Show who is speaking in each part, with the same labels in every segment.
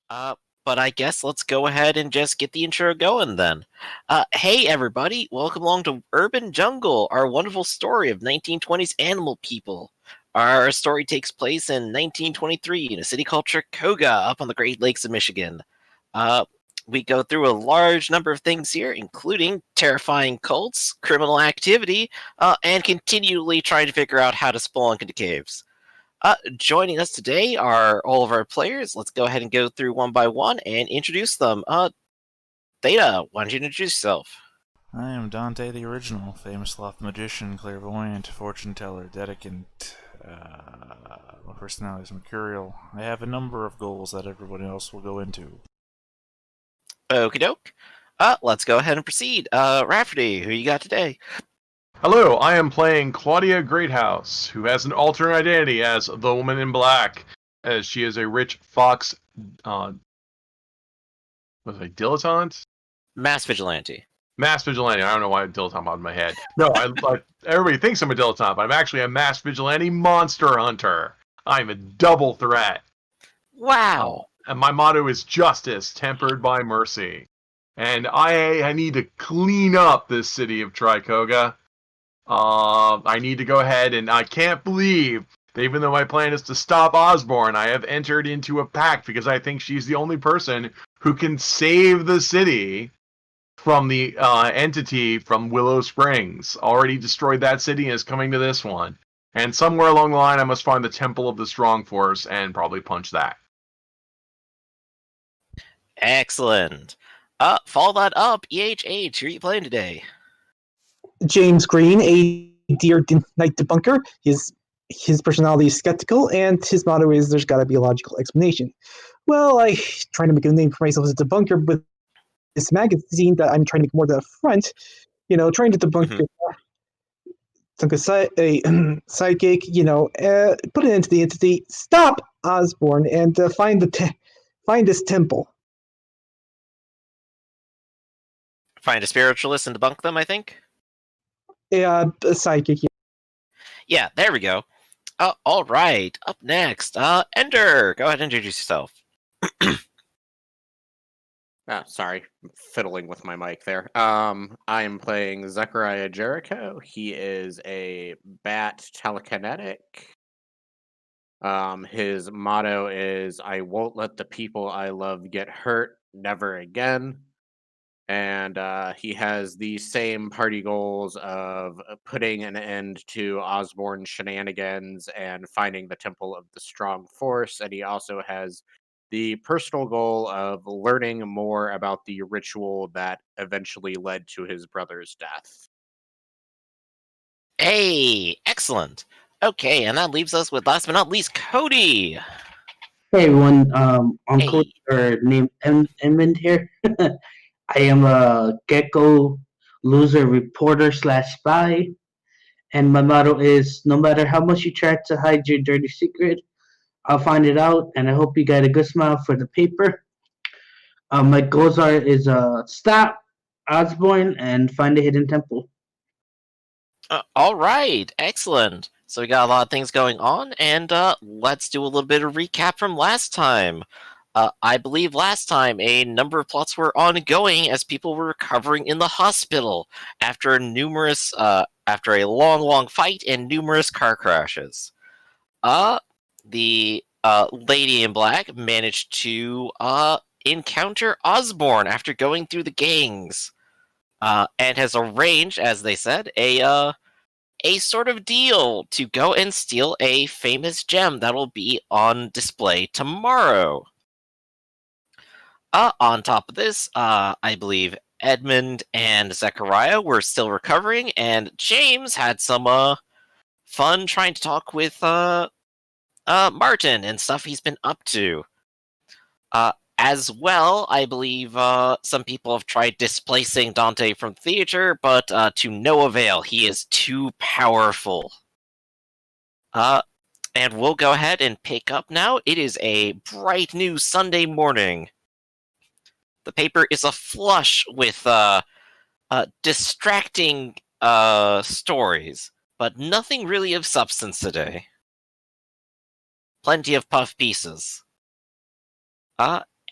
Speaker 1: Uh, but I guess let's go ahead and just get the intro going then. Hey everybody, welcome along to Urban Jungle, our wonderful story of 1920s animal people. Our story takes place in 1923 in a city called Chicago up on the Great Lakes of Michigan. Uh, we go through a large number of things here, including terrifying cults, criminal activity, and continually trying to figure out how to spelunk into caves. Joining us today are all of our players. Let's go ahead and go through one by one and introduce them. Theta, why don't you introduce yourself?
Speaker 2: I am Dante the Original, famous loft magician, clairvoyant, fortune teller, dedicant. My personality is mercurial. I have a number of goals that everybody else will go into.
Speaker 1: Okie doke. Let's go ahead and proceed. Rafferty, who you got today?
Speaker 3: Hello, I am playing Claudia Greathouse, who has an alternate identity as the Woman in Black, as she is a rich fox, was it dilettante?
Speaker 1: Mass Vigilante.
Speaker 3: Mass vigilante. I don't know why dilettante popped in my head. No, everybody thinks I'm a dilettante, but I'm actually a mass vigilante monster hunter. I'm a double threat.
Speaker 1: Wow.
Speaker 3: And my motto is justice tempered by mercy. And I need to clean up this city of Tricoga. I need to go ahead, and I can't believe that even though my plan is to stop Osborne, I have entered into a pact because I think she's the only person who can save the city from the entity from Willow Springs. Already destroyed that city and is coming to this one. And somewhere along the line, I must find the Temple of the Strong Force and probably punch that.
Speaker 1: Excellent. Follow that up. EHH, who are you playing today?
Speaker 4: James Green, a dear night debunker. His personality is skeptical, and his motto is "There's got to be a logical explanation." Well, I trying to make a name for myself as a debunker with this magazine that I'm trying to make more to the front. Trying to debunk a psychic. Put it into the entity. Stop Osborne and find this temple.
Speaker 1: Find a spiritualist and debunk them, I think.
Speaker 4: A psychic.
Speaker 1: Yeah, there we go. All right. Up next, Ender. Go ahead and introduce yourself.
Speaker 5: Sorry, I'm fiddling with my mic there. I am playing Zechariah Jericho. He is a bat telekinetic. His motto is "I won't let the people I love get hurt, never again." And he has the same party goals of putting an end to Osborne's shenanigans and finding the Temple of the Strong Force. And he also has the personal goal of learning more about the ritual that eventually led to his brother's death.
Speaker 1: Hey, excellent. Okay, and that leaves us with last but not least, Cody.
Speaker 6: Hey everyone, I'm
Speaker 1: Hey.
Speaker 6: Cody, or named Edmund here. I am a gecko loser reporter slash spy, and my motto is: no matter how much you try to hide your dirty secret, I'll find it out, and I hope you got a good smile for the paper. My goals is stop Osborne and find the hidden temple.
Speaker 1: All right, excellent. So we got a lot of things going on, and let's do a little bit of recap from last time. I believe last time a number of plots were ongoing as people were recovering in the hospital after after a long fight and numerous car crashes. The lady in black managed to encounter Osborne after going through the gangs, and has arranged, as they said, a sort of deal to go and steal a famous gem that will be on display tomorrow. On top of this, I believe Edmund and Zechariah were still recovering, and James had some fun trying to talk with Martin and stuff he's been up to. As well, I believe some people have tried displacing Dante from theater, but to no avail. He is too powerful. And we'll go ahead and pick up now. It is a bright new Sunday morning. The paper is aflush with distracting stories, but nothing really of substance today. Plenty of puff pieces.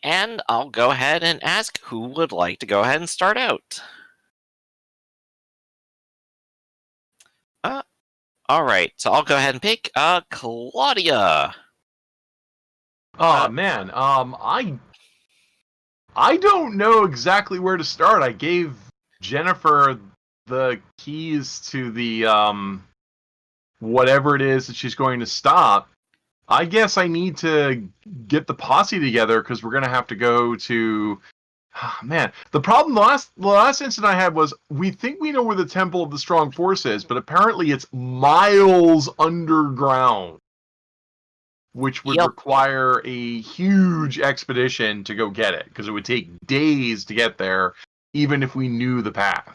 Speaker 1: And I'll go ahead and ask who would like to go ahead and start out. All right, so I'll go ahead and pick Claudia.
Speaker 3: Oh man, I don't know exactly where to start. I gave Jennifer the keys to the whatever it is that she's going to stop. I guess I need to get the posse together because we're gonna have to go to. Man, the problem the last incident I had was we think we know where the Temple of the Strong Force is, but apparently it's miles underground, which would
Speaker 1: Yep.
Speaker 3: require a huge expedition to go get it because it would take days to get there, even if we knew the path.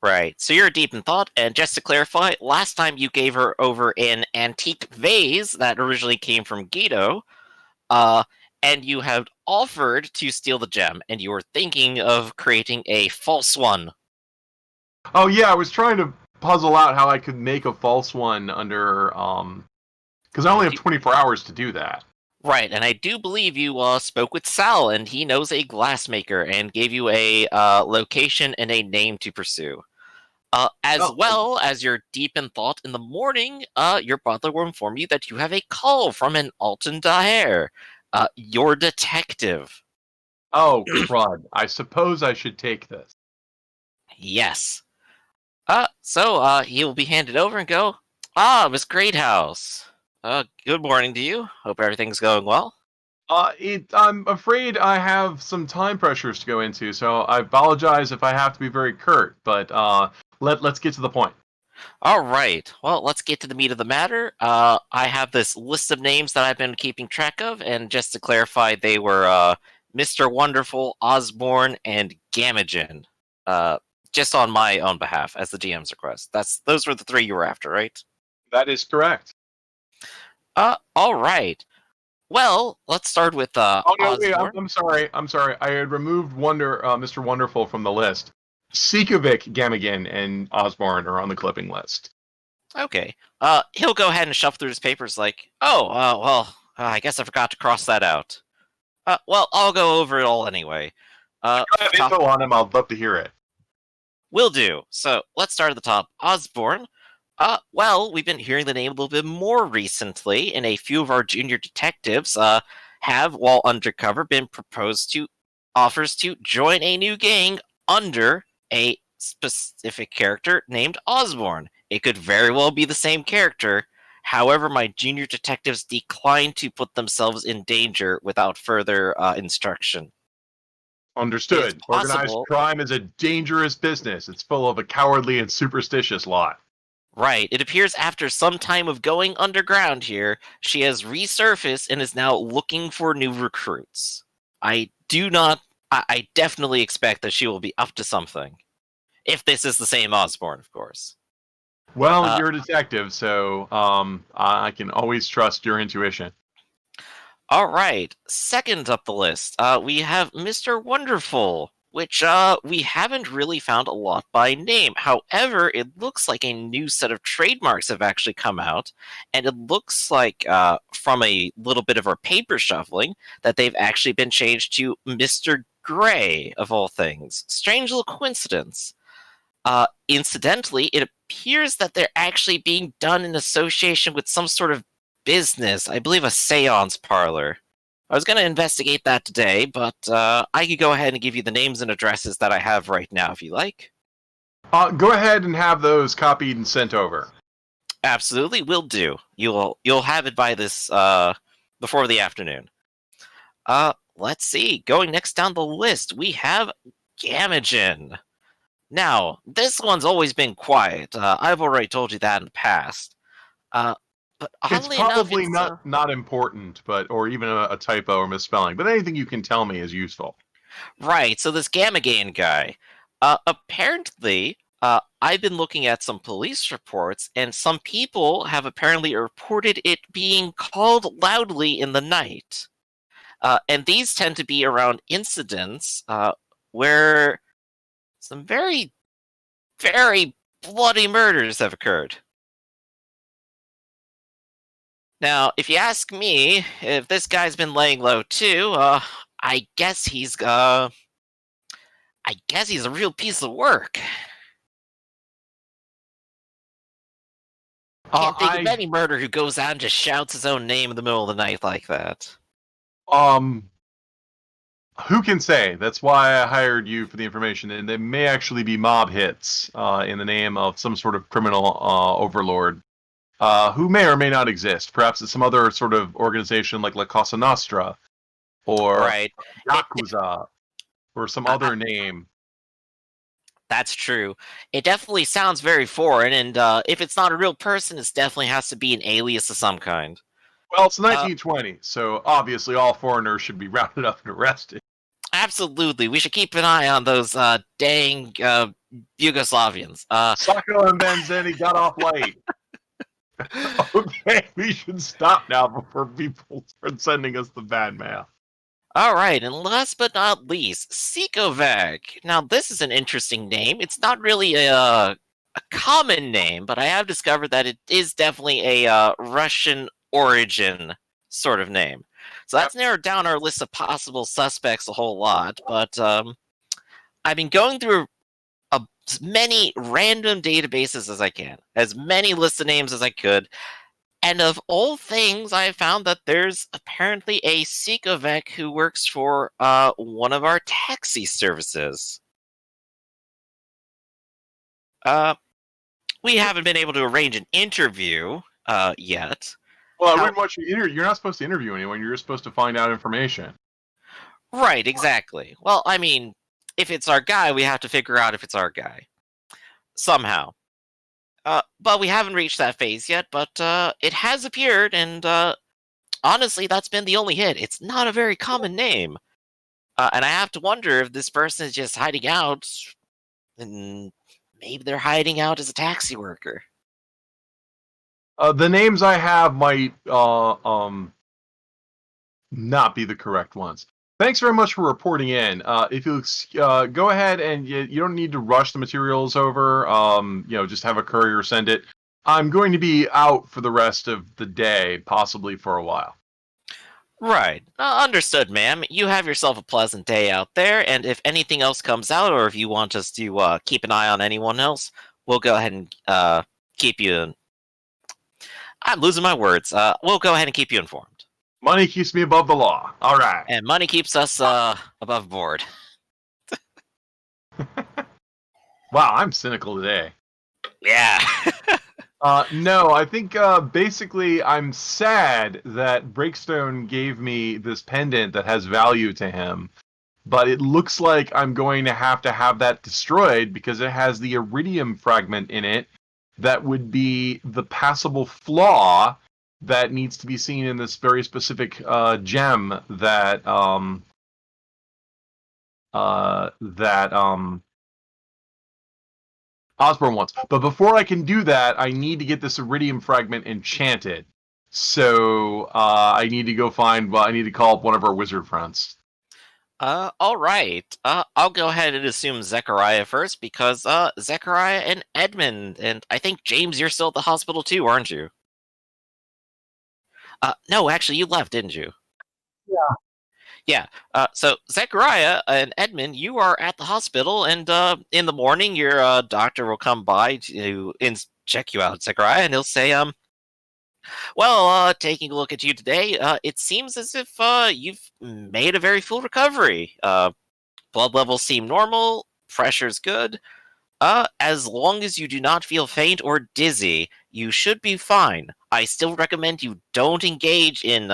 Speaker 1: Right, so you're deep in thought, and just to clarify, last time you gave her over an antique vase that originally came from Guido, and you had offered to steal the gem, and you were thinking of creating a false one.
Speaker 3: Oh yeah, I was trying to puzzle out how I could make a false one under because I only have 24 hours to do that.
Speaker 1: Right, and I do believe you spoke with Sal, and he knows a glassmaker, and gave you a location and a name to pursue. As well as you're deep in thought in the morning, your butler will inform you that you have a call from an Alton Daher, your detective.
Speaker 3: Oh crud! I suppose I should take this.
Speaker 1: Yes. So he'll be handed over and go, Miss Greathouse. Good morning to you. Hope everything's going well.
Speaker 3: I'm afraid I have some time pressures to go into, so I apologize if I have to be very curt, but let's get to the point.
Speaker 1: All right. Well, let's get to the meat of the matter. I have this list of names that I've been keeping track of, and just to clarify, they were Mr. Wonderful, Osborne, and Gamagen. Just on my own behalf, as the DM's request. Those were the three you were after, right?
Speaker 3: That is correct.
Speaker 1: All right. Well, let's start with
Speaker 3: Oh no, wait,
Speaker 1: Osborne.
Speaker 3: I'm sorry. I had removed Mr. Wonderful from the list. Sikovic, Gamigan, and Osborne are on the clipping list.
Speaker 1: Okay. He'll go ahead and shuffle through his papers like, I guess I forgot to cross that out. Well, I'll go over it all anyway.
Speaker 3: If you have info on him, I'd love to hear it.
Speaker 1: Will do. So, let's start at the top. Osborne. Well, we've been hearing the name a little bit more recently, and a few of our junior detectives have, while undercover, been proposed to offers to join a new gang under a specific character named Osborne. It could very well be the same character. However, my junior detectives declined to put themselves in danger without further instruction.
Speaker 3: Understood.
Speaker 1: It's
Speaker 3: Organized
Speaker 1: possible-
Speaker 3: crime is a dangerous business. It's full of a cowardly and superstitious lot.
Speaker 1: Right. It appears after some time of going underground here, she has resurfaced and is now looking for new recruits. I definitely expect that she will be up to something. If this is the same Osborne, of course.
Speaker 3: Well, you're a detective, so I can always trust your intuition.
Speaker 1: All right. Second up the list, we have Mr. Wonderful, which we haven't really found a lot by name. However, it looks like a new set of trademarks have actually come out, and it looks like, from a little bit of our paper shuffling, that they've actually been changed to Mr. Gray, of all things. Strange little coincidence. Incidentally, it appears that they're actually being done in association with some sort of business. I believe a seance parlor. I was going to investigate that today, but I could go ahead and give you the names and addresses that I have right now if you like.
Speaker 3: Go ahead and have those copied and sent over.
Speaker 1: Absolutely, will do. You'll have it by this before the afternoon. Let's see. Going next down the list, we have Gamagen. Now, this one's always been quiet. I've already told you that in the past. But
Speaker 3: It's
Speaker 1: oddly
Speaker 3: probably
Speaker 1: enough,
Speaker 3: not important, or even a typo or misspelling. But anything you can tell me is useful.
Speaker 1: right. So this Gamagan guy, apparently, I've been looking at some police reports, and some people have apparently reported it being called loudly in the night. And these tend to be around incidents where some very, very bloody murders have occurred. Now, if you ask me if this guy's been laying low too, I guess he's a real piece of work. Can't think of any murderer who goes out and just shouts his own name in the middle of the night like that.
Speaker 3: Who can say? That's why I hired you for the information, and they may actually be mob hits in the name of some sort of criminal overlord who may or may not exist. Perhaps it's some other sort of organization like La Cosa Nostra or
Speaker 1: Right.
Speaker 3: Yakuza or some other name.
Speaker 1: That's true. It definitely sounds very foreign, and if it's not a real person, it definitely has to be an alias of some kind.
Speaker 3: Well, it's 1920, so obviously all foreigners should be rounded up and arrested.
Speaker 1: Absolutely. We should keep an eye on those dang Yugoslavians.
Speaker 3: Sacco and Benzeni got off light. Okay, we should stop now before people start sending us the bad mail.
Speaker 1: All right, and last but not least, Sikovac. Now, this is an interesting name. It's not really a common name, but I have discovered that it is definitely a Russian origin sort of name. So that's narrowed down our list of possible suspects a whole lot. But I've been going through as many random databases as I can, as many lists of names as I could. And of all things, I found that there's apparently a Sikovac who works for one of our taxi services. We haven't been able to arrange an interview yet.
Speaker 3: Well, I wouldn't want you to interview. You're not supposed to interview anyone. You're just supposed to find out information.
Speaker 1: Right, exactly. Well, I mean, if it's our guy, we have to figure out if it's our guy. Somehow. But we haven't reached that phase yet, but it has appeared, and honestly, that's been the only hit. It's not a very common name. And I have to wonder if this person is just hiding out, and maybe they're hiding out as a taxi worker.
Speaker 3: The names I have might not be the correct ones. Thanks very much for reporting in. If you go ahead and you don't need to rush the materials over, just have a courier send it. I'm going to be out for the rest of the day, possibly for a while.
Speaker 1: Right. Understood, ma'am. You have yourself a pleasant day out there, and if anything else comes out, or if you want us to keep an eye on anyone else, we'll go ahead and keep you... I'm losing my words. We'll go ahead and keep you informed.
Speaker 3: Money keeps me above the law. All right.
Speaker 1: And money keeps us above board.
Speaker 3: Wow, I'm cynical today.
Speaker 1: Yeah.
Speaker 3: No, I think basically I'm sad that Breakstone gave me this pendant that has value to him, but it looks like I'm going to have that destroyed because it has the iridium fragment in it that would be the passable flaw that needs to be seen in this very specific gem that Osborne wants. But before I can do that, I need to get this iridium fragment enchanted. So I need to go I need to call up one of our wizard friends.
Speaker 1: All right. I'll go ahead and assume Zechariah first because Zechariah and Edmund, and I think James, you're still at the hospital too, aren't you? No, actually, you left, didn't you?
Speaker 4: Yeah.
Speaker 1: Yeah. So Zechariah and Edmund, you are at the hospital, and in the morning, your doctor will come by to check you out, Zechariah, and he'll say, well, taking a look at you today, it seems as if you've made a very full recovery. Blood levels seem normal, pressure's good. As long as you do not feel faint or dizzy, you should be fine. I still recommend you don't engage in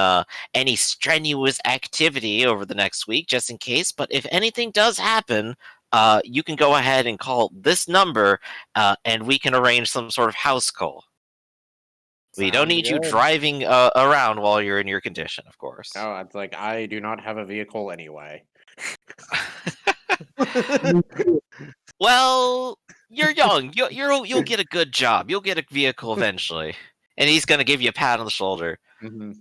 Speaker 1: any strenuous activity over the next week, just in case. But if anything does happen, you can go ahead and call this number, and we can arrange some sort of house call. We don't need you driving around while you're in your condition, of course.
Speaker 5: Oh, it's like I do not have a vehicle anyway.
Speaker 1: Well, you're young. You'll get a good job. You'll get a vehicle eventually, and he's gonna give you a pat on the shoulder.
Speaker 5: Mm-hmm.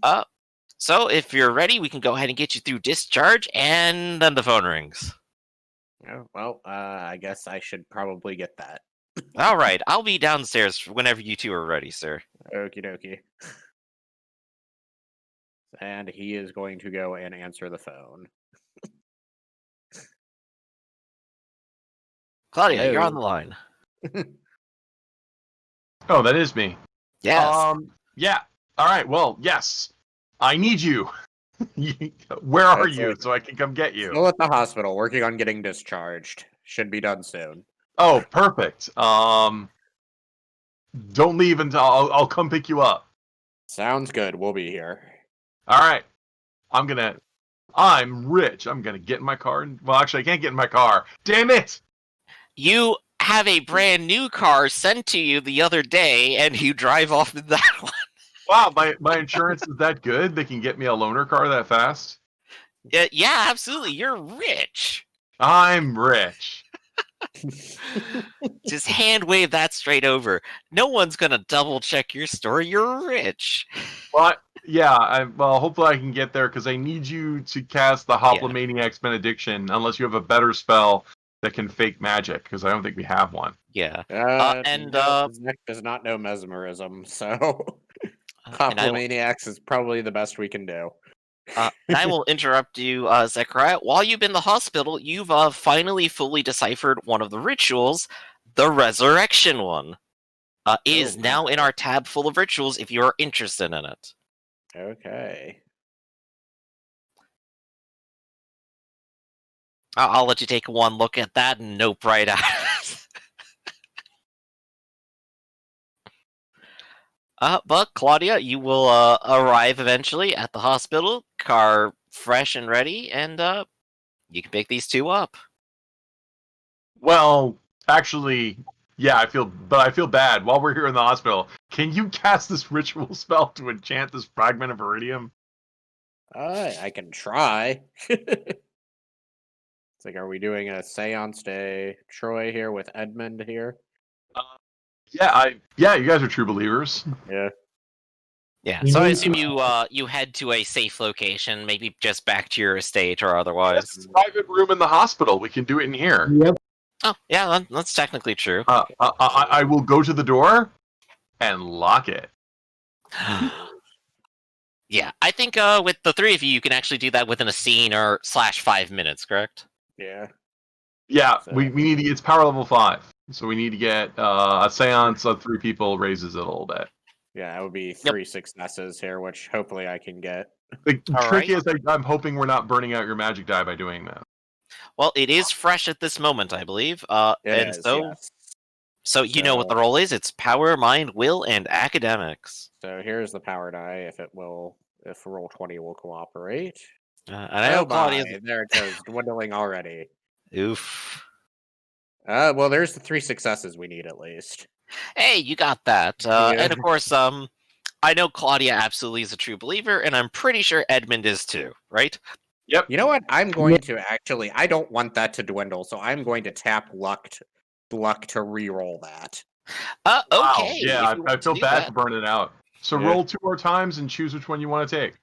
Speaker 1: So if you're ready, we can go ahead and get you through discharge, and then the phone rings.
Speaker 5: Oh, well, I guess I should probably get that.
Speaker 1: All right, I'll be downstairs whenever you two are ready, sir.
Speaker 5: Okie dokie. And he is going to go and answer the phone.
Speaker 1: Claudia, you're on
Speaker 5: Hello.
Speaker 1: the line.
Speaker 3: Oh, that is me.
Speaker 1: Yes.
Speaker 3: Yeah. All right. Well, yes. I need you. Where are
Speaker 5: That's
Speaker 3: you
Speaker 5: it.
Speaker 3: so I can come get you?
Speaker 5: Still at the hospital, working on getting discharged. Should be done soon.
Speaker 3: Oh, perfect. Don't leave until I'll come pick you up.
Speaker 5: Sounds good. We'll be here.
Speaker 3: All right. I'm rich. I'm gonna get in my car. Well, actually, I can't get in my car. Damn it!
Speaker 1: You have a brand new car sent to you the other day, and you drive off in that one.
Speaker 3: Wow, my insurance is that good? They can get me a loaner car that fast?
Speaker 1: Yeah, absolutely. You're rich.
Speaker 3: I'm rich.
Speaker 1: Just hand wave that straight over. No one's gonna double check your story. You're rich.
Speaker 3: But yeah, well, hopefully I can get there because I need you to cast the Hoplamaniac's Benediction unless you have a better spell that can fake magic, because I don't think we have one.
Speaker 1: Yeah.
Speaker 5: No, Zach does not know mesmerism, so
Speaker 1: and I will-
Speaker 5: Complomaniacs is probably the best we can do.
Speaker 1: and I will interrupt you, Zechariah. While you've been in the hospital, you've finally fully deciphered one of the rituals, the resurrection one. Is
Speaker 5: Oh,
Speaker 1: now in our tab full of rituals if you are interested in it.
Speaker 5: Okay.
Speaker 1: I'll let you take one look at that and nope right out. But Claudia, you will arrive eventually at the hospital, car fresh and ready, and you can pick these two up.
Speaker 3: Well, actually, yeah, I feel bad. While we're here in the hospital, can you cast this ritual spell to enchant this fragment of iridium?
Speaker 5: I can try. It's like, are we doing a seance day Troy here with Edmund here?
Speaker 3: Yeah, you guys are true believers.
Speaker 5: Yeah.
Speaker 1: Yeah,
Speaker 6: You
Speaker 1: so I
Speaker 6: need
Speaker 1: assume
Speaker 6: to-
Speaker 1: you head to a safe location, maybe just back to your estate or otherwise.
Speaker 3: It's a private room in the hospital. We can do it in here.
Speaker 6: Yep.
Speaker 1: Oh, yeah, that's technically true.
Speaker 3: I will go to the door and lock it.
Speaker 1: Yeah, I think with the three of you, you can actually do that within a scene or /5 minutes, correct?
Speaker 5: Yeah.
Speaker 3: Yeah,
Speaker 5: So-
Speaker 3: we need to. It's power level 5, so we need to get a seance of 3 people raises it a little bit.
Speaker 5: Yeah, that would be 3 successes here, which hopefully I can get.
Speaker 3: The
Speaker 1: All
Speaker 3: trick
Speaker 1: right.
Speaker 3: is, I'm hoping we're not burning out your magic die by doing that.
Speaker 1: Well, it is fresh at this moment, I believe.
Speaker 5: Yes.
Speaker 1: So you know what the role is. It's power, mind, will, and academics.
Speaker 5: So here's the power die. If roll 20 will cooperate.
Speaker 1: And I know Claudia.
Speaker 5: There it goes, dwindling already.
Speaker 1: Oof.
Speaker 5: Well, there's the 3 successes we need at least.
Speaker 1: Hey, you got that.
Speaker 5: Yeah.
Speaker 1: And of course, I know Claudia absolutely is a true believer, and I'm pretty sure Edmund is too, right?
Speaker 3: Yep.
Speaker 5: You know what? I'm going to actually. I don't want that to dwindle, so I'm going to tap luck to re-roll that.
Speaker 3: Wow.
Speaker 1: Okay.
Speaker 3: Yeah,
Speaker 1: if you
Speaker 3: I
Speaker 1: want to
Speaker 3: feel
Speaker 1: do
Speaker 3: bad
Speaker 1: that.
Speaker 3: for burning it out. So
Speaker 5: Yeah.
Speaker 3: roll 2 more times and choose which one you want to take.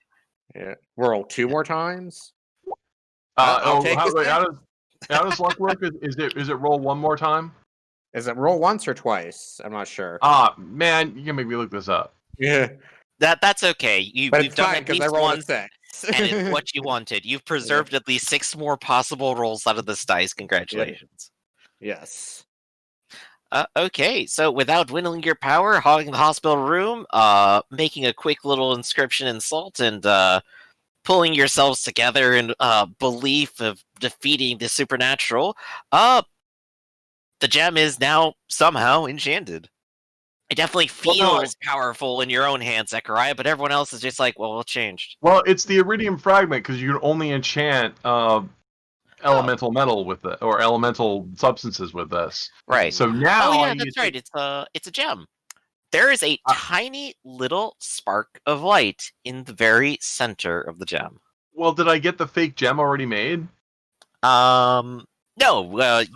Speaker 5: Yeah. Roll 2 more times.
Speaker 3: How
Speaker 5: take this then.
Speaker 3: does luck work? Is it roll 1 more time?
Speaker 5: Is it roll once or twice? I'm not sure.
Speaker 3: Man, you can make me look this up.
Speaker 5: Yeah,
Speaker 1: That's okay.
Speaker 5: but
Speaker 1: We've
Speaker 5: it's
Speaker 1: done
Speaker 5: fine
Speaker 1: at
Speaker 5: because I
Speaker 1: least
Speaker 5: rolled
Speaker 1: one,
Speaker 5: a 6.
Speaker 1: and it's what you wanted. You've preserved at least 6 more possible rolls out of this dice. Congratulations.
Speaker 5: Yes.
Speaker 1: Okay, so without dwindling your power, hogging the hospital room, making a quick little inscription in salt, and pulling yourselves together in belief of defeating the supernatural, the gem is now somehow enchanted. It definitely feels powerful in your own hands, Zechariah, but everyone else is just like, well, it changed.
Speaker 3: Well, it's the iridium fragment because you can only enchant elemental metal with it, or elemental substances with this.
Speaker 1: Right.
Speaker 3: So now,
Speaker 1: Oh yeah, that's right. It's a gem. There is a tiny little spark of light in the very center of the gem.
Speaker 3: Well, did I get the fake gem already made?
Speaker 1: No,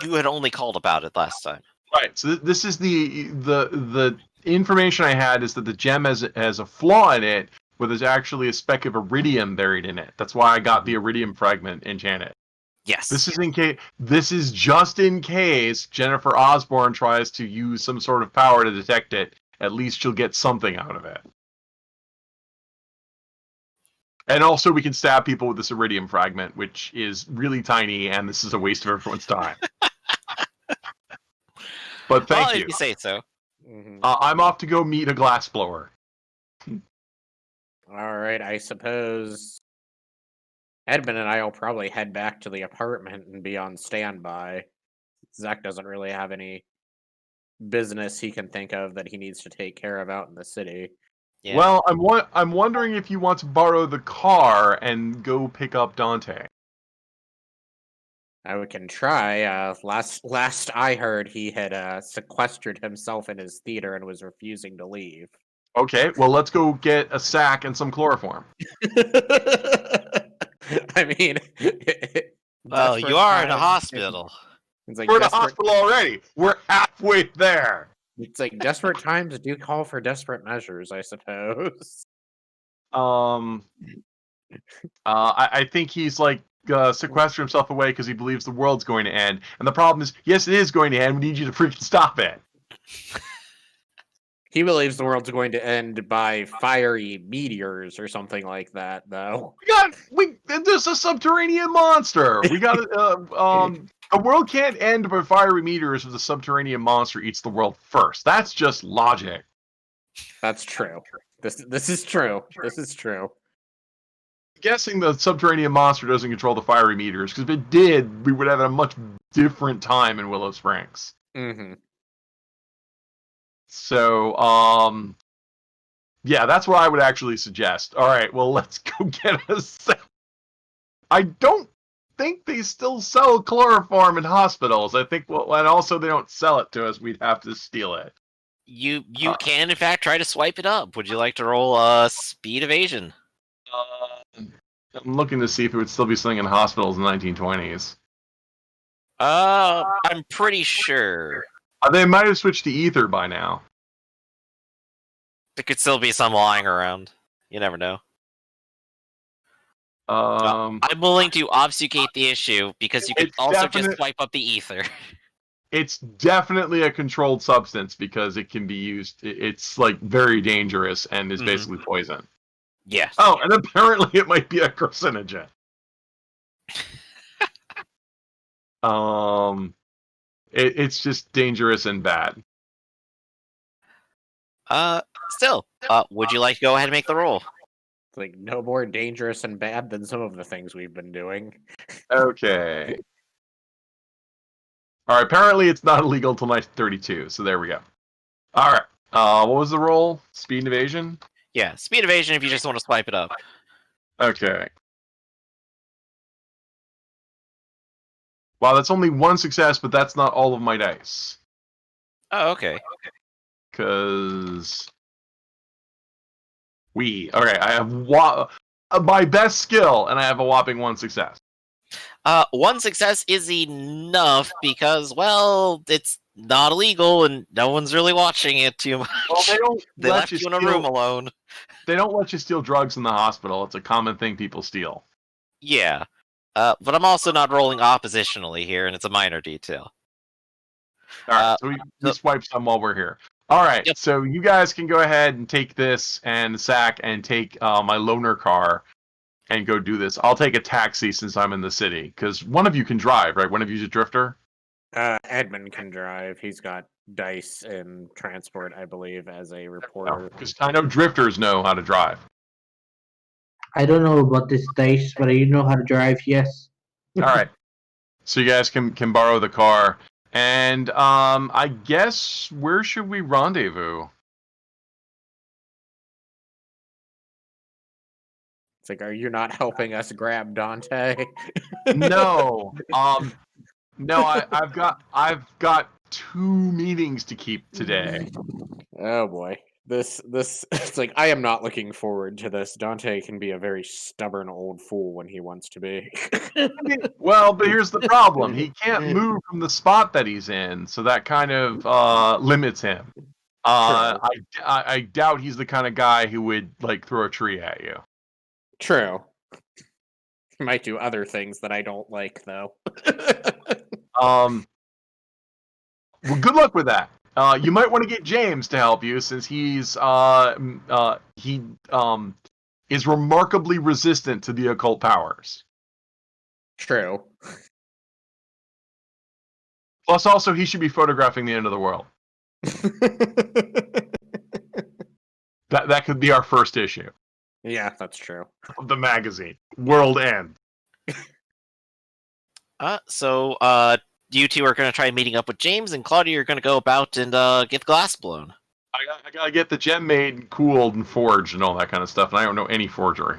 Speaker 1: you had only called about it last time.
Speaker 3: Right. So this is the information I had is that the gem has a flaw in it, where there's actually a speck of iridium buried in it. That's why I got the iridium fragment enchanted.
Speaker 1: Yes.
Speaker 3: This is just in case Jennifer Osborne tries to use some sort of power to detect it. At least she'll get something out of it. And also, we can stab people with this iridium fragment, which is really tiny, and this is a waste of everyone's time. But thank
Speaker 1: Well,
Speaker 3: you.
Speaker 1: if you say so.
Speaker 5: Mhm.
Speaker 3: I'm off to go meet a glassblower.
Speaker 5: All right, I suppose Edmund and I will probably head back to the apartment and be on standby. Zach doesn't really have any business he can think of that he needs to take care of out in the city.
Speaker 1: Yeah.
Speaker 3: Well, I'm wondering if you want to borrow the car and go pick up Dante.
Speaker 5: We can try. Last I heard, he had sequestered himself in his theater and was refusing to leave.
Speaker 3: Okay, well, let's go get a sack and some chloroform.
Speaker 5: I mean,
Speaker 1: Well, you
Speaker 5: desperate
Speaker 1: are in a
Speaker 5: times.
Speaker 1: hospital.
Speaker 5: It's like
Speaker 3: We're in a
Speaker 5: desperate.
Speaker 3: hospital already. We're halfway there.
Speaker 5: It's like desperate times do call for desperate measures, I suppose.
Speaker 3: I think he's like sequestered himself away because he believes the world's going to end. And the problem is, yes, it is going to end. We need you to freaking stop it.
Speaker 5: He believes the world's going to end by fiery meteors or something like that, though.
Speaker 3: There's a subterranean monster. We got the world can't end by fiery meteors if the subterranean monster eats the world first. That's just logic.
Speaker 5: That's true. This is true. This is true.
Speaker 3: Guessing the subterranean monster doesn't control the fiery meteors, because if it did, we would have a much different time in Willow Springs.
Speaker 5: Mm-hmm.
Speaker 3: So, yeah, that's what I would actually suggest. All right, well, let's go get a set. I don't think they still sell chloroform in hospitals. I think, well, and also they don't sell it to us. We'd have to steal it.
Speaker 1: You can, in fact, try to swipe it up. Would you like to roll speed evasion?
Speaker 3: I'm looking to see if it would still be selling in hospitals in the 1920s.
Speaker 1: I'm pretty sure.
Speaker 3: They might have switched to ether by now.
Speaker 1: There could still be some lying around. You never know. I'm willing to obfuscate the issue because you could also just swipe up the ether.
Speaker 3: It's definitely a controlled substance because it can be used. It's like very dangerous and is basically poison.
Speaker 1: Yes.
Speaker 3: Oh, and apparently it might be a carcinogen. It's just dangerous and bad.
Speaker 1: Still, would you like to go ahead and make the roll?
Speaker 5: It's like no more dangerous and bad than some of the things we've been doing.
Speaker 3: Okay. All right. Apparently, it's not illegal until 1932. So there we go. All right. What was the roll? Speed and evasion.
Speaker 1: Yeah, speed evasion if you just want to swipe it up.
Speaker 3: Okay. Wow, that's only one success, but that's not all of my dice.
Speaker 1: Oh, okay.
Speaker 3: Because okay, I have my best skill, and I have a whopping one success.
Speaker 1: One success is enough because, well, it's not illegal and no one's really watching it too much.
Speaker 3: Well,
Speaker 1: they left you in a room alone.
Speaker 3: They don't let you steal drugs in the hospital. It's a common thing people steal.
Speaker 1: Yeah. But I'm also not rolling oppositionally here, and it's a minor detail.
Speaker 3: All right, so we swipe some while we're here. All right,
Speaker 1: Yep.
Speaker 3: So you guys can go ahead and take this and the sack and take my loaner car and go do this. I'll take a taxi since I'm in the city, because one of you can drive, right? One of you's a drifter?
Speaker 5: Edmund can drive. He's got dice and transport, I believe, as a reporter.
Speaker 3: Because I know drifters know how to drive.
Speaker 6: I don't know about this dice, but I know how to drive, yes.
Speaker 3: All right. So you guys can borrow the car. And I guess, where should we rendezvous?
Speaker 5: It's like, are you not helping us grab Dante?
Speaker 3: No. No, I've got 2 meetings to keep today.
Speaker 5: Oh boy. This it's like I am not looking forward to this. Dante can be a very stubborn old fool when he wants to be.
Speaker 3: Well, but here's the problem. He can't move from the spot that he's in, so that kind of limits him. I doubt he's the kind of guy who would like throw a tree at you.
Speaker 5: True. He might do other things that I don't like though.
Speaker 3: Well, good luck with that. You might want to get James to help you, since he's is remarkably resistant to the occult powers.
Speaker 5: True.
Speaker 3: Plus, also, he should be photographing the end of the world. That could be our first issue
Speaker 5: Yeah, that's true.
Speaker 3: of the magazine. World End.
Speaker 1: So you two are going to try meeting up with James, and Claudia, you're going to go about and get the glass blown.
Speaker 3: I gotta get the gem made and cooled and forged and all that kind of stuff, and I don't know any forgery.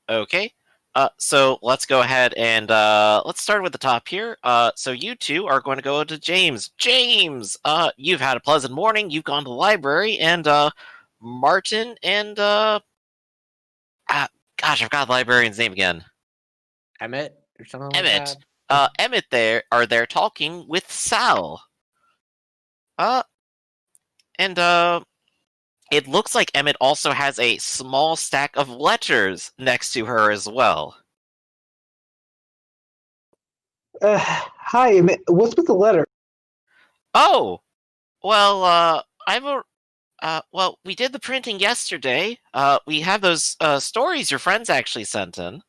Speaker 1: Okay. So let's go ahead and let's start with the top here. So you two are going to go to James. James, you've had a pleasant morning. You've gone to the library, and Martin and gosh, I forgot the librarian's name again.
Speaker 5: Emmett or something like
Speaker 1: Emmett.
Speaker 5: that.
Speaker 1: Emmett are there talking with Sal. And it looks like Emmett also has a small stack of letters next to her as well.
Speaker 4: Hi, what's with the letter?
Speaker 1: Oh, well, well, we did the printing yesterday. We have those stories your friends actually sent in.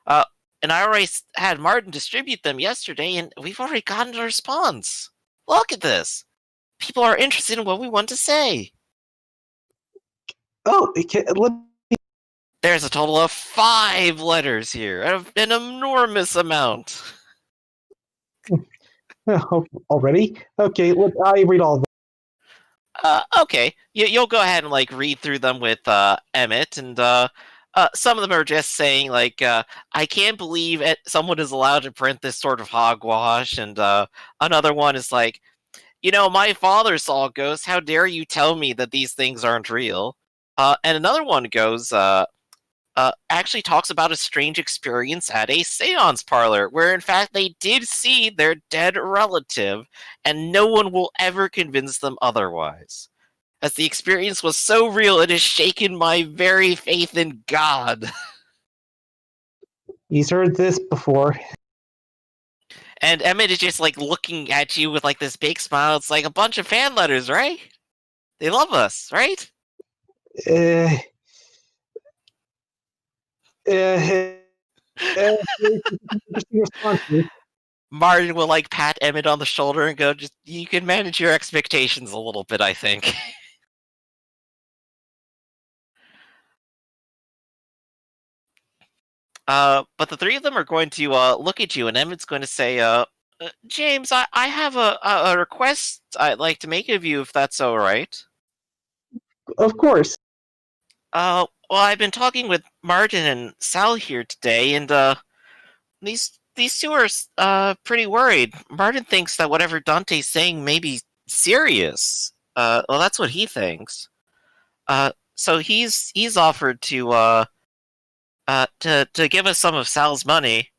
Speaker 1: And I already had Martin distribute them yesterday, and we've already gotten a response. Look at this. People are interested in what we want to say.
Speaker 4: Oh,
Speaker 1: There's a total of 5 letters here, an enormous amount.
Speaker 4: already? Okay, I read all of them.
Speaker 1: Okay, you'll go ahead and read through them with Emmett, and some of them are just saying I can't believe someone is allowed to print this sort of hogwash, and another one is my father saw a ghost. How dare you tell me that these things aren't real? And another one goes actually talks about a strange experience at a seance parlor, where in fact they did see their dead relative, and no one will ever convince them otherwise. As the experience was so real, it has shaken my very faith in God.
Speaker 4: He's heard this before.
Speaker 1: And Emmett is just looking at you with this big smile. It's like a bunch of fan letters, right? They love us, right?
Speaker 4: Uh, interesting response.
Speaker 1: Martin will pat Emmett on the shoulder and go, "Just you can manage your expectations a little bit, I think." But the three of them are going to look at you, and Emmett's going to say, James, I have a request I'd like to make of you, if that's all right.
Speaker 4: Of course.
Speaker 1: Well, I've been talking with Martin and Sal here today, and these two are pretty worried. Martin thinks that whatever Dante's saying may be serious. Well, that's what he thinks. So he's offered to give us some of Sal's money,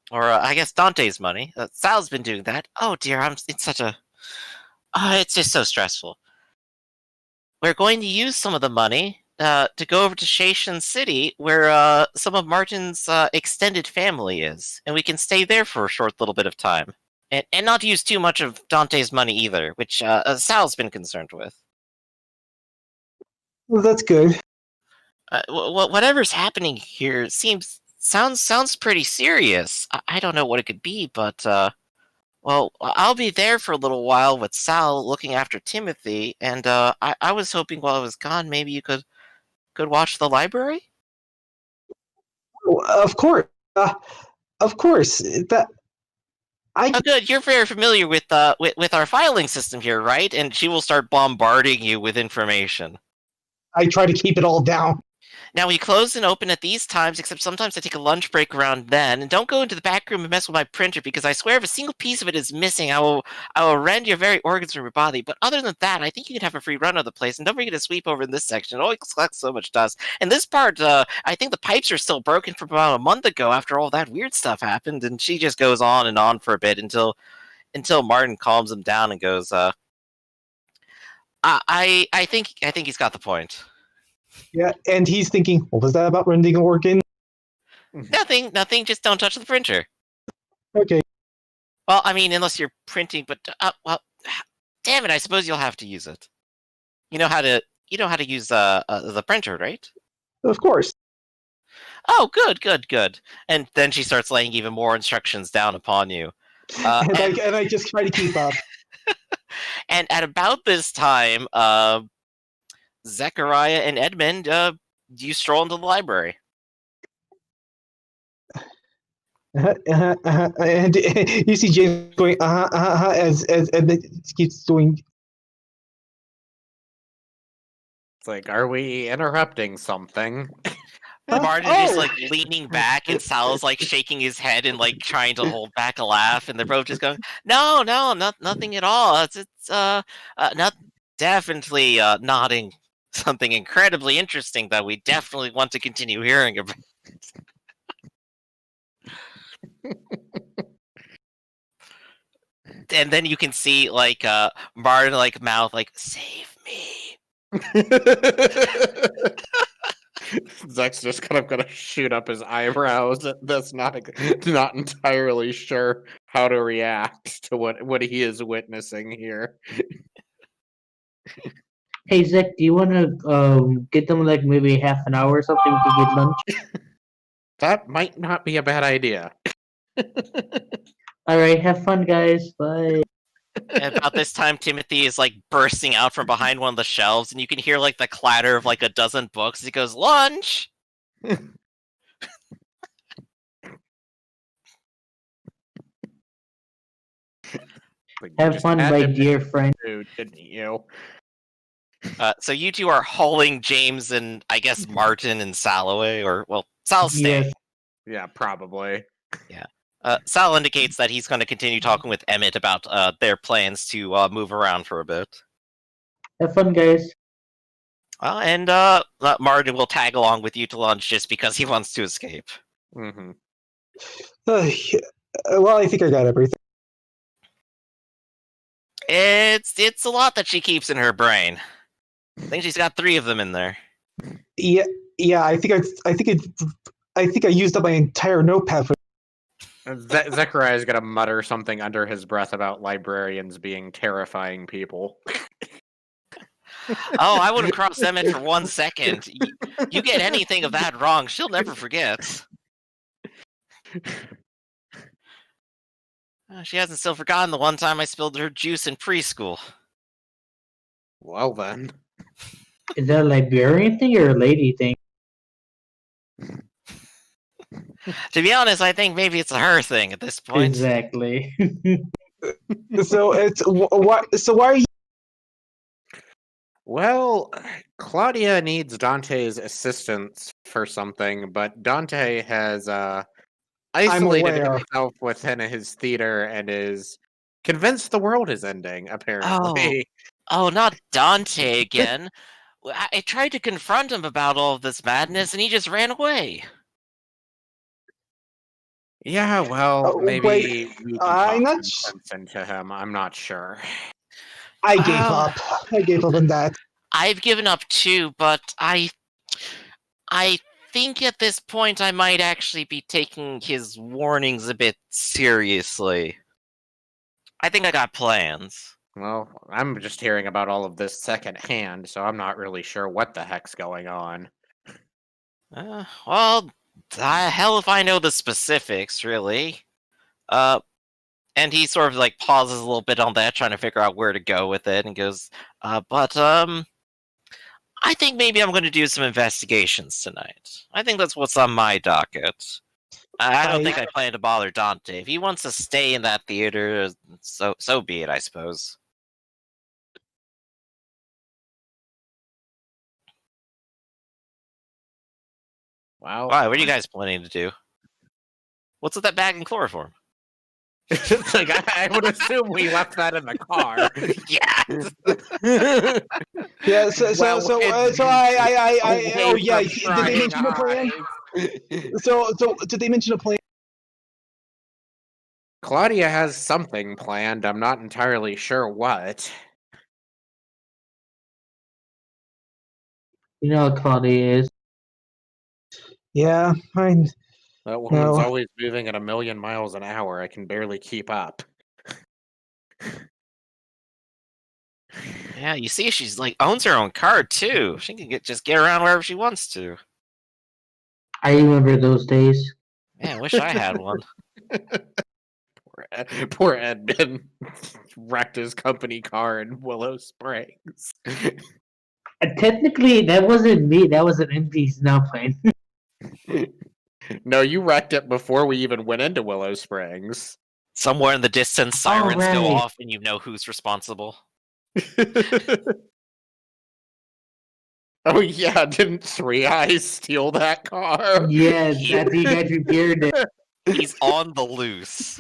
Speaker 1: or I guess Dante's money. Sal's been doing that. Oh dear, it's such a. It's just so stressful. We're going to use some of the money to go over to Shayshan City, where some of Martin's extended family is, and we can stay there for a short little bit of time, and not use too much of Dante's money either, which Sal's been concerned with.
Speaker 4: Well, that's good.
Speaker 1: Whatever's happening here sounds pretty serious. I don't know what it could be, but well, I'll be there for a little while with Sal looking after Timothy, and I was hoping while I was gone, maybe you could watch the library.
Speaker 4: Of course. Of course. That I
Speaker 1: Oh, good. You're very familiar with our filing system here, right? And she will start bombarding you with information.
Speaker 4: try to keep it all down.
Speaker 1: Now, we close and open at these times, except sometimes I take a lunch break around then. And don't go into the back room and mess with my printer, because I swear if a single piece of it is missing, I will rend your very organs from your body. But other than that, I think you can have a free run of the place. And don't forget to sweep over in this section. It always collects so much dust. And this part, I think the pipes are still broken from about a month ago after all that weird stuff happened. And she just goes on and on for a bit until Martin calms him down and goes, I think he's got the point.
Speaker 4: Yeah, and he's thinking, what was that about rending an organ?
Speaker 1: Nothing. Just don't touch the printer.
Speaker 4: Okay.
Speaker 1: Well, I mean, unless you're printing, but well, damn it! I suppose you'll have to use it. You know how to use the printer, right?
Speaker 4: Of course.
Speaker 1: Oh, good. And then she starts laying even more instructions down upon you.
Speaker 4: And I just try to keep up.
Speaker 1: And at about this time, Zechariah and Edmund, you stroll into the library.
Speaker 4: And you see James going as Edmund keeps doing.
Speaker 5: It's like, are we interrupting something?
Speaker 1: Martin is like leaning back, and Sal's like shaking his head and like trying to hold back a laugh, and they're both just going, "No, nothing at all. It's not definitely nodding something incredibly interesting that we definitely want to continue hearing about." And then you can see like Martin like mouth like, "Save me."
Speaker 5: Zach's just kind of gonna shoot up his eyebrows. That's not entirely sure how to react to what he is witnessing here.
Speaker 6: Hey Zach, do you want to get them like maybe half an hour or something? We could get lunch.
Speaker 5: That might not be a bad idea.
Speaker 6: All right, have fun, guys. Bye.
Speaker 1: And about this time, Timothy is like bursting out from behind one of the shelves, and you can hear like the clatter of like a dozen books. He goes, "Lunch!"
Speaker 5: Like, you
Speaker 6: Have
Speaker 5: just
Speaker 6: fun,
Speaker 5: had
Speaker 6: my
Speaker 5: to
Speaker 6: dear
Speaker 5: pick
Speaker 6: friend.
Speaker 5: food, didn't you?
Speaker 1: So you two are hauling James and I guess Martin and Sal away, or well, Sal's staying.
Speaker 6: Yes.
Speaker 5: Yeah, probably.
Speaker 1: Sal indicates that he's going to continue talking with Emmett about their plans to move around for a bit.
Speaker 6: Have fun, guys.
Speaker 1: And Martin will tag along with you to lunch just because he wants to escape.
Speaker 5: Mm-hmm.
Speaker 4: Well, I think I got everything.
Speaker 1: It's a lot that she keeps in her brain. I think she's got 3 of them in there.
Speaker 4: Yeah. I think I used up my entire notepad for.
Speaker 5: Zechariah is gonna mutter something under his breath about librarians being terrifying people.
Speaker 1: Oh, I wouldn't cross Emmett for 1 second. You get anything of that wrong, she'll never forget. She hasn't still forgotten the one time I spilled her juice in preschool.
Speaker 5: Well then.
Speaker 6: Is that a librarian thing or a lady thing?
Speaker 1: To be honest, I think maybe it's a her thing at this point.
Speaker 6: Exactly.
Speaker 4: So it's why? So why are you?
Speaker 5: Well, Claudia needs Dante's assistance for something, but Dante has isolated
Speaker 4: aware.
Speaker 5: himself within his theater and is convinced the world is ending, apparently.
Speaker 1: Oh, not Dante again. I tried to confront him about all of this madness, and he just ran away.
Speaker 5: Yeah, well, maybe
Speaker 4: Wait,
Speaker 5: we can
Speaker 4: I'm
Speaker 5: talk
Speaker 4: not.
Speaker 5: some sense into him. I'm not sure.
Speaker 4: I gave up. I gave up on that.
Speaker 1: I've given up too, but I think at this point I might actually be taking his warnings a bit seriously. I think I got plans.
Speaker 5: Well, I'm just hearing about all of this secondhand, so I'm not really sure what the heck's going on.
Speaker 1: Well, the hell if I know the specifics, really. And he sort of like pauses a little bit on that, trying to figure out where to go with it, and goes, but I think maybe I'm going to do some investigations tonight. I think that's what's on my docket. I don't think I plan to bother Dante. If he wants to stay in that theater, so be it, I suppose.
Speaker 5: Wow.
Speaker 1: Why? What are you guys planning to do? What's with that bag and chloroform?
Speaker 5: It's like I would assume we left that in the car.
Speaker 1: Yeah.
Speaker 4: Yeah. So oh yeah. Did they mention a plan? So did they mention a plan?
Speaker 5: Claudia has something planned. I'm not entirely sure what.
Speaker 6: You know how Claudia is.
Speaker 4: Yeah. Fine.
Speaker 5: That woman's
Speaker 4: No.
Speaker 5: always moving at 1,000,000 miles an hour. I can barely keep up.
Speaker 1: Yeah, you see, she's like owns her own car too. She can just get around wherever she wants to.
Speaker 6: I remember those days.
Speaker 1: Yeah, I wish I had one.
Speaker 5: Poor poor Edmund wrecked his company car in Willow Springs.
Speaker 6: Technically, that wasn't me. That was an NPC now playing.
Speaker 5: No, you wrecked it before we even went into Willow Springs.
Speaker 1: Somewhere in the distance, sirens go
Speaker 6: right.
Speaker 1: off, and you know who's responsible.
Speaker 5: Oh yeah, didn't Three Eyes steal that car?
Speaker 6: Yes,
Speaker 1: He-
Speaker 6: after you guys repaired it.
Speaker 1: He's on the loose.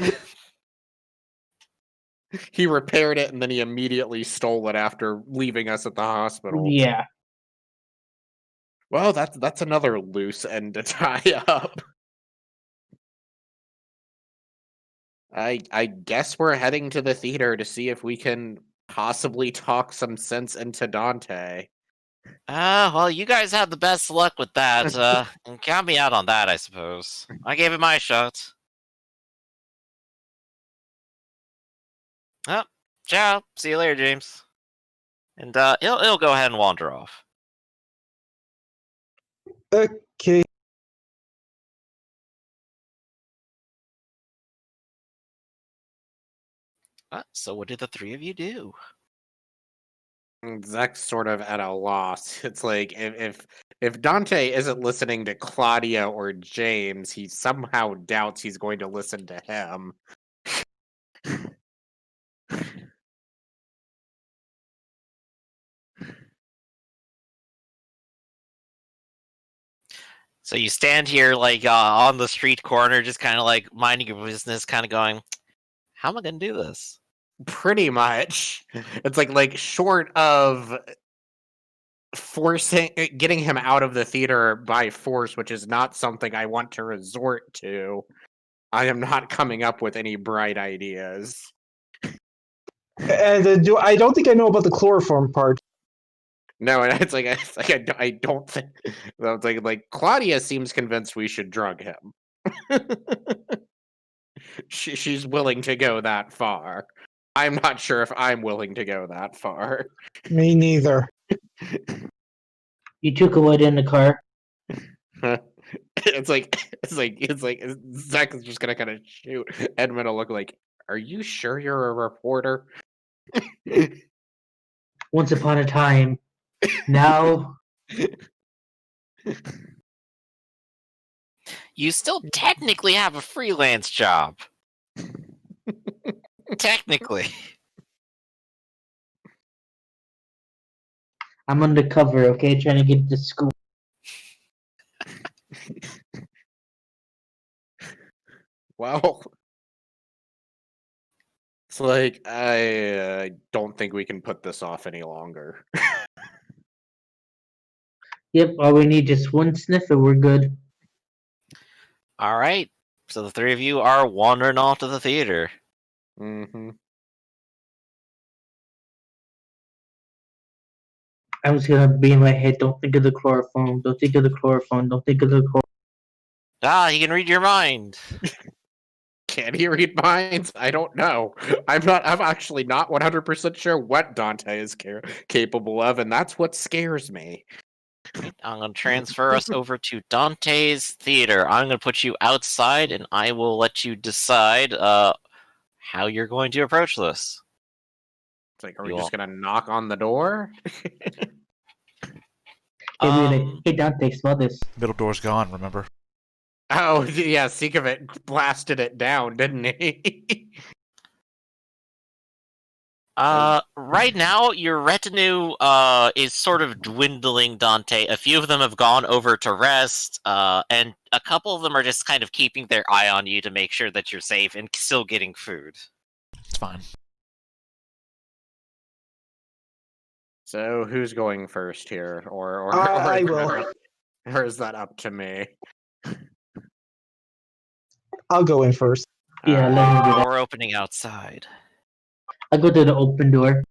Speaker 5: He repaired it and then he immediately stole it after leaving us at the hospital.
Speaker 6: Yeah.
Speaker 5: Well, that's another loose end to tie up. I guess we're heading to the theater to see if we can possibly talk some sense into Dante.
Speaker 1: Well, you guys had the best luck with that. And count me out on that, I suppose. I gave it my shot. Oh, ciao. See you later, James. And he'll go ahead and wander off.
Speaker 4: Okay.
Speaker 1: So what did the three of you do?
Speaker 5: Zach's sort of at a loss. It's like if Dante isn't listening to Claudia or James, he somehow doubts he's going to listen to him.
Speaker 1: So you stand here, like, on the street corner, just kind of, like, minding your business, kind of going, how am I going to do this?
Speaker 5: Pretty much. It's like short of getting him out of the theater by force, which is not something I want to resort to. I am not coming up with any bright ideas.
Speaker 4: And I don't think I know about the chloroform part.
Speaker 5: No, and it's like I don't think. It's like Claudia seems convinced we should drug him. She's willing to go that far. I'm not sure if I'm willing to go that far.
Speaker 4: Me neither.
Speaker 6: You took away in the car.
Speaker 5: It's like Zach is just gonna kind of shoot Edmund a look like, "Are you sure you're a reporter?"
Speaker 6: Once upon a time. Now.
Speaker 1: You still technically have a freelance job. Technically.
Speaker 6: I'm undercover, okay? Trying to get to school.
Speaker 5: Well, it's like I don't think we can put this off any longer.
Speaker 6: Yep, all we need just one sniff and we're good.
Speaker 1: All right. So the three of you are wandering off to the theater.
Speaker 5: Mm-hmm.
Speaker 6: I was gonna be in my head, don't think of the chloroform, don't think of the chloroform, don't think of the
Speaker 1: He can read your mind.
Speaker 5: Can he read minds? I don't know. I'm actually not 100% sure what Dante is capable of, and that's what scares me.
Speaker 1: Right, I'm going to transfer us over to Dante's theater. I'm going to put you outside, and I will let you decide how you're going to approach this.
Speaker 5: It's like, are we just gonna knock on the door?
Speaker 6: Hey Dante, smell this.
Speaker 2: Middle door's gone, remember?
Speaker 5: Oh yeah, Sikovic blasted it down, didn't he?
Speaker 1: Right now, your retinue is sort of dwindling, Dante. A few of them have gone over to rest, and a couple of them are just kind of keeping their eye on you to make sure that you're safe and still getting food.
Speaker 2: It's fine.
Speaker 5: So who's going first here, or
Speaker 4: I will.
Speaker 5: or is that up to me?
Speaker 4: I'll go in first.
Speaker 6: Yeah, let him do that.
Speaker 1: Door opening outside.
Speaker 6: I go to the open door.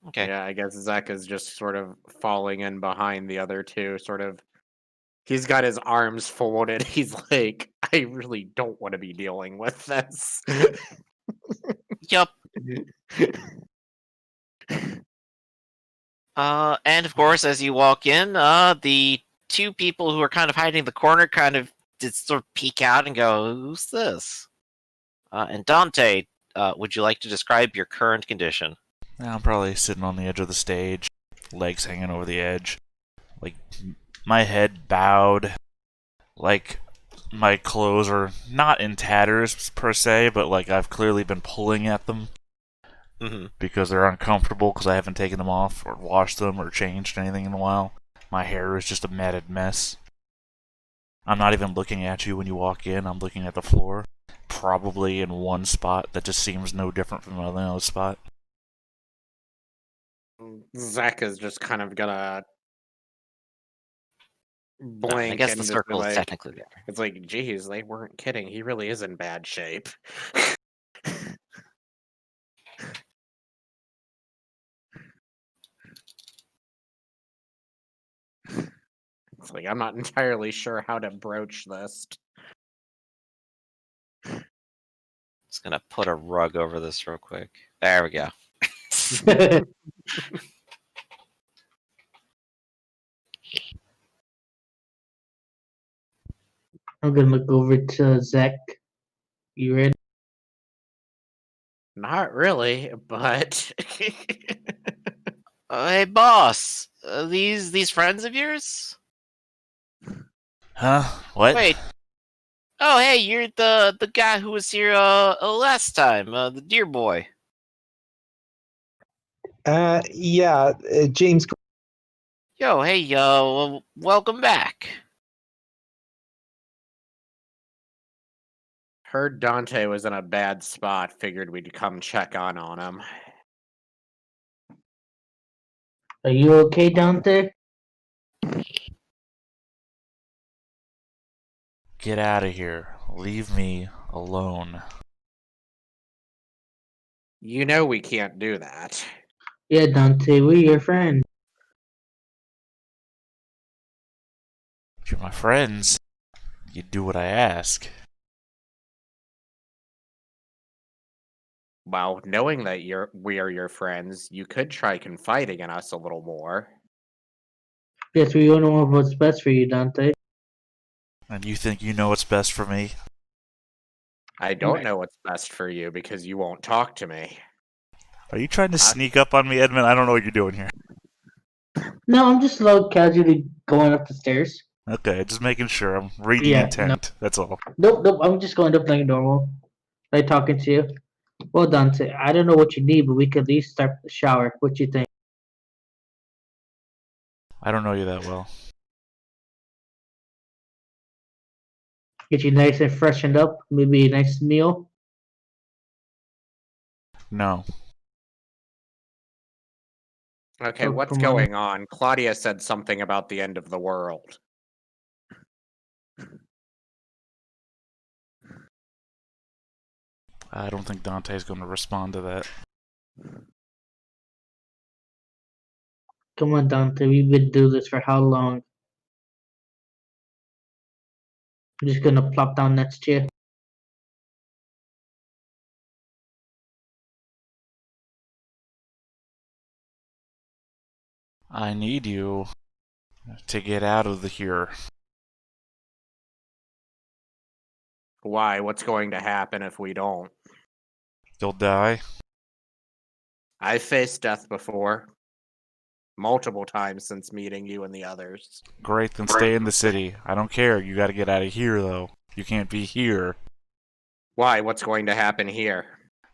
Speaker 1: Okay.
Speaker 5: Yeah, I guess Zach is just sort of falling in behind the other two. Sort of, he's got his arms folded. He's like, I really don't want to be dealing with this.
Speaker 1: Yup. And of course, as you walk in, the two people who are kind of hiding in the corner kind of just sort of peek out and go, "Who's this?" And Dante, would you like to describe your current condition?
Speaker 2: I'm probably sitting on the edge of the stage, legs hanging over the edge, like my head bowed, like my clothes are not in tatters per se, but like I've clearly been pulling at them because they're uncomfortable because I haven't taken them off or washed them or changed anything in a while. My hair is just a matted mess. I'm not even looking at you when you walk in, I'm looking at the floor. Probably in one spot that just seems no different from another spot.
Speaker 5: Zach is just kind of gonna blink
Speaker 1: I guess
Speaker 5: and
Speaker 1: the
Speaker 5: just be
Speaker 1: circle is
Speaker 5: like,
Speaker 1: technically there.
Speaker 5: it's like, geez, they weren't kidding. He really is in bad shape. It's like, I'm not entirely sure how to broach this.
Speaker 1: Just gonna put a rug over this real quick. There we go.
Speaker 6: I'm gonna look over to Zach. You ready?
Speaker 5: Not really, but
Speaker 1: Hey, boss. These friends of yours?
Speaker 2: Huh? What?
Speaker 1: Wait. Oh, hey, you're the guy who was here last time, the deer boy.
Speaker 4: Yeah, James.
Speaker 1: Yo, hey, welcome back.
Speaker 5: heard Dante was in a bad spot. Figured we'd come check on him.
Speaker 6: Are you okay, Dante?
Speaker 2: Get out of here. Leave me alone.
Speaker 5: You know we can't do that.
Speaker 6: Yeah, Dante, we're your friend.
Speaker 2: If you're my friends, you do what I ask.
Speaker 5: Well, knowing that we are your friends, you could try confiding in us a little more.
Speaker 6: Yes, we all know what's best for you, Dante.
Speaker 2: And you think you know what's best for me?
Speaker 5: I don't know what's best for you because you won't talk to me.
Speaker 2: Are you trying to sneak up on me, Edmund? I don't know what you're doing here.
Speaker 6: No, I'm just slow, casually going up the stairs.
Speaker 2: Okay, just making sure. I'm reading
Speaker 6: Yeah,
Speaker 2: intent. That's all.
Speaker 6: Nope. I'm just going up like normal, like talking to you. Well, Dante, I don't know what you need, but we could at least start the shower. What you think?
Speaker 2: I don't know you that well.
Speaker 6: Get you nice and freshened up. Maybe a nice meal.
Speaker 2: No.
Speaker 5: Okay,
Speaker 6: Oh,
Speaker 5: what's
Speaker 6: come on.
Speaker 5: going on? Claudia said something about the end of the world.
Speaker 2: I don't think Dante's going to respond to that.
Speaker 6: Come on, Dante. We've been doing this for how long? I'm just gonna plop down next to you.
Speaker 2: I need you to get out of here.
Speaker 5: Why? What's going to happen if we don't?
Speaker 2: You'll die.
Speaker 5: I've faced death before. Multiple times since meeting you and the others.
Speaker 2: Great, then stay in the city. I don't care. You gotta get out of here, though. You can't be here.
Speaker 5: Why? What's going to happen here?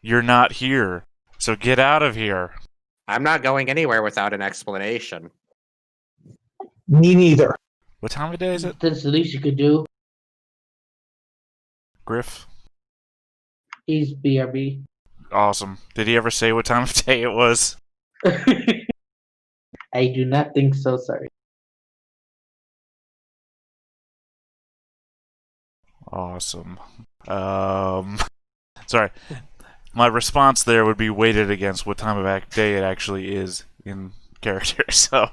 Speaker 2: You're not here. So get out of here.
Speaker 5: I'm not going anywhere without an explanation.
Speaker 4: Me neither.
Speaker 2: What time of day is it?
Speaker 6: That's the least you could do.
Speaker 2: Griff?
Speaker 6: He's BRB.
Speaker 2: Awesome. Did he ever say what time of day it was?
Speaker 6: I do not think so. Sorry.
Speaker 2: Awesome. Sorry. My response there would be weighted against what time of day it actually is in character, so...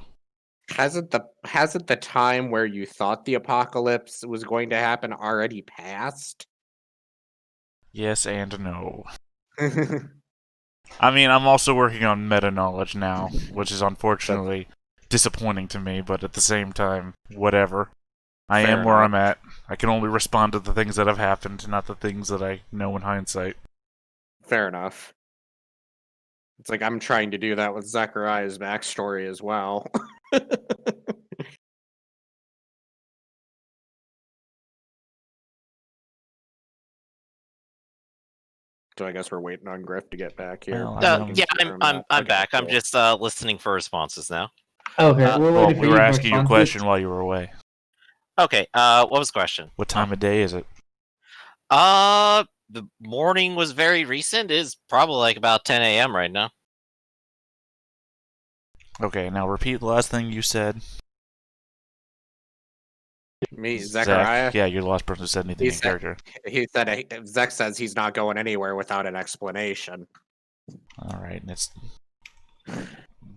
Speaker 5: Hasn't the time where you thought the apocalypse was going to happen already passed?
Speaker 2: Yes and no. I mean, I'm also working on meta-knowledge now, which is unfortunately disappointing to me, but at the same time, whatever. I
Speaker 5: Fair
Speaker 2: am where
Speaker 5: enough.
Speaker 2: I'm at. I can only respond to the things that have happened, not the things that I know in hindsight.
Speaker 5: Fair enough. It's like I'm trying to do that with Zechariah's backstory as well. So I guess we're waiting on Griff to get back here.
Speaker 2: Well,
Speaker 1: Yeah,
Speaker 5: Confirm
Speaker 1: I'm
Speaker 5: that.
Speaker 1: I'm
Speaker 5: Okay,
Speaker 1: back. I'm
Speaker 5: cool.
Speaker 1: just listening for responses now.
Speaker 6: Okay, we're
Speaker 2: Well,
Speaker 6: waiting for
Speaker 2: we
Speaker 6: you
Speaker 2: were
Speaker 6: for
Speaker 2: asking you a
Speaker 6: responses.
Speaker 2: question while you were away.
Speaker 1: Okay, what was the question?
Speaker 2: What time of day is it?
Speaker 1: The morning was very recent. It's probably like about 10 a.m. right now.
Speaker 2: Okay, now repeat the last thing you said.
Speaker 5: Me, Zechariah.
Speaker 2: Zach, yeah, you're the last person who said anything
Speaker 5: He
Speaker 2: in
Speaker 5: said-
Speaker 2: character.
Speaker 5: He said Zech says he's not going anywhere without an explanation.
Speaker 2: Alright, and it's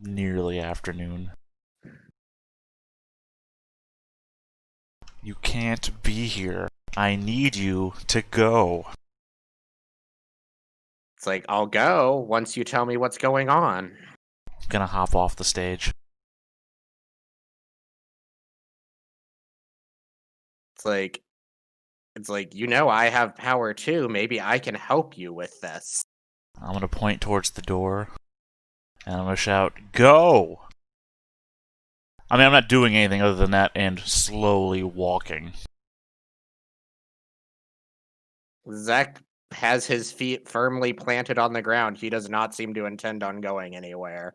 Speaker 2: nearly afternoon. You can't be here. I need you to go.
Speaker 5: It's like I'll go once you tell me what's going on.
Speaker 2: I'm gonna hop off the stage.
Speaker 5: It's like I have power too. Maybe I can help you with this.
Speaker 2: I'm gonna point towards the door, and I'm gonna shout, "Go!" I mean, I'm not doing anything other than that and slowly walking.
Speaker 5: Zach has his feet firmly planted on the ground. He does not seem to intend on going anywhere.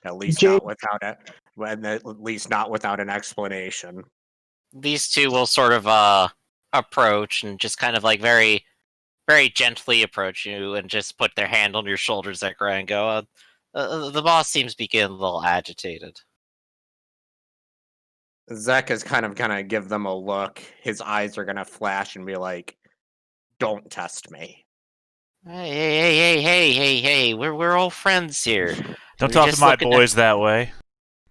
Speaker 5: At least
Speaker 4: Jay-
Speaker 5: not without it. At least not without an explanation.
Speaker 1: These two will sort of approach and just kind of like very, very gently approach you and just put their hand on your shoulders, Zechariah, and go, the boss seems to be getting a little agitated.
Speaker 5: Zach is kind of gonna give them a look. His eyes are gonna flash and be like, "Don't test me."
Speaker 1: Hey, we're all friends here.
Speaker 2: Don't
Speaker 1: We're
Speaker 2: talk to
Speaker 1: just
Speaker 2: my
Speaker 1: looking at-
Speaker 2: boys that way.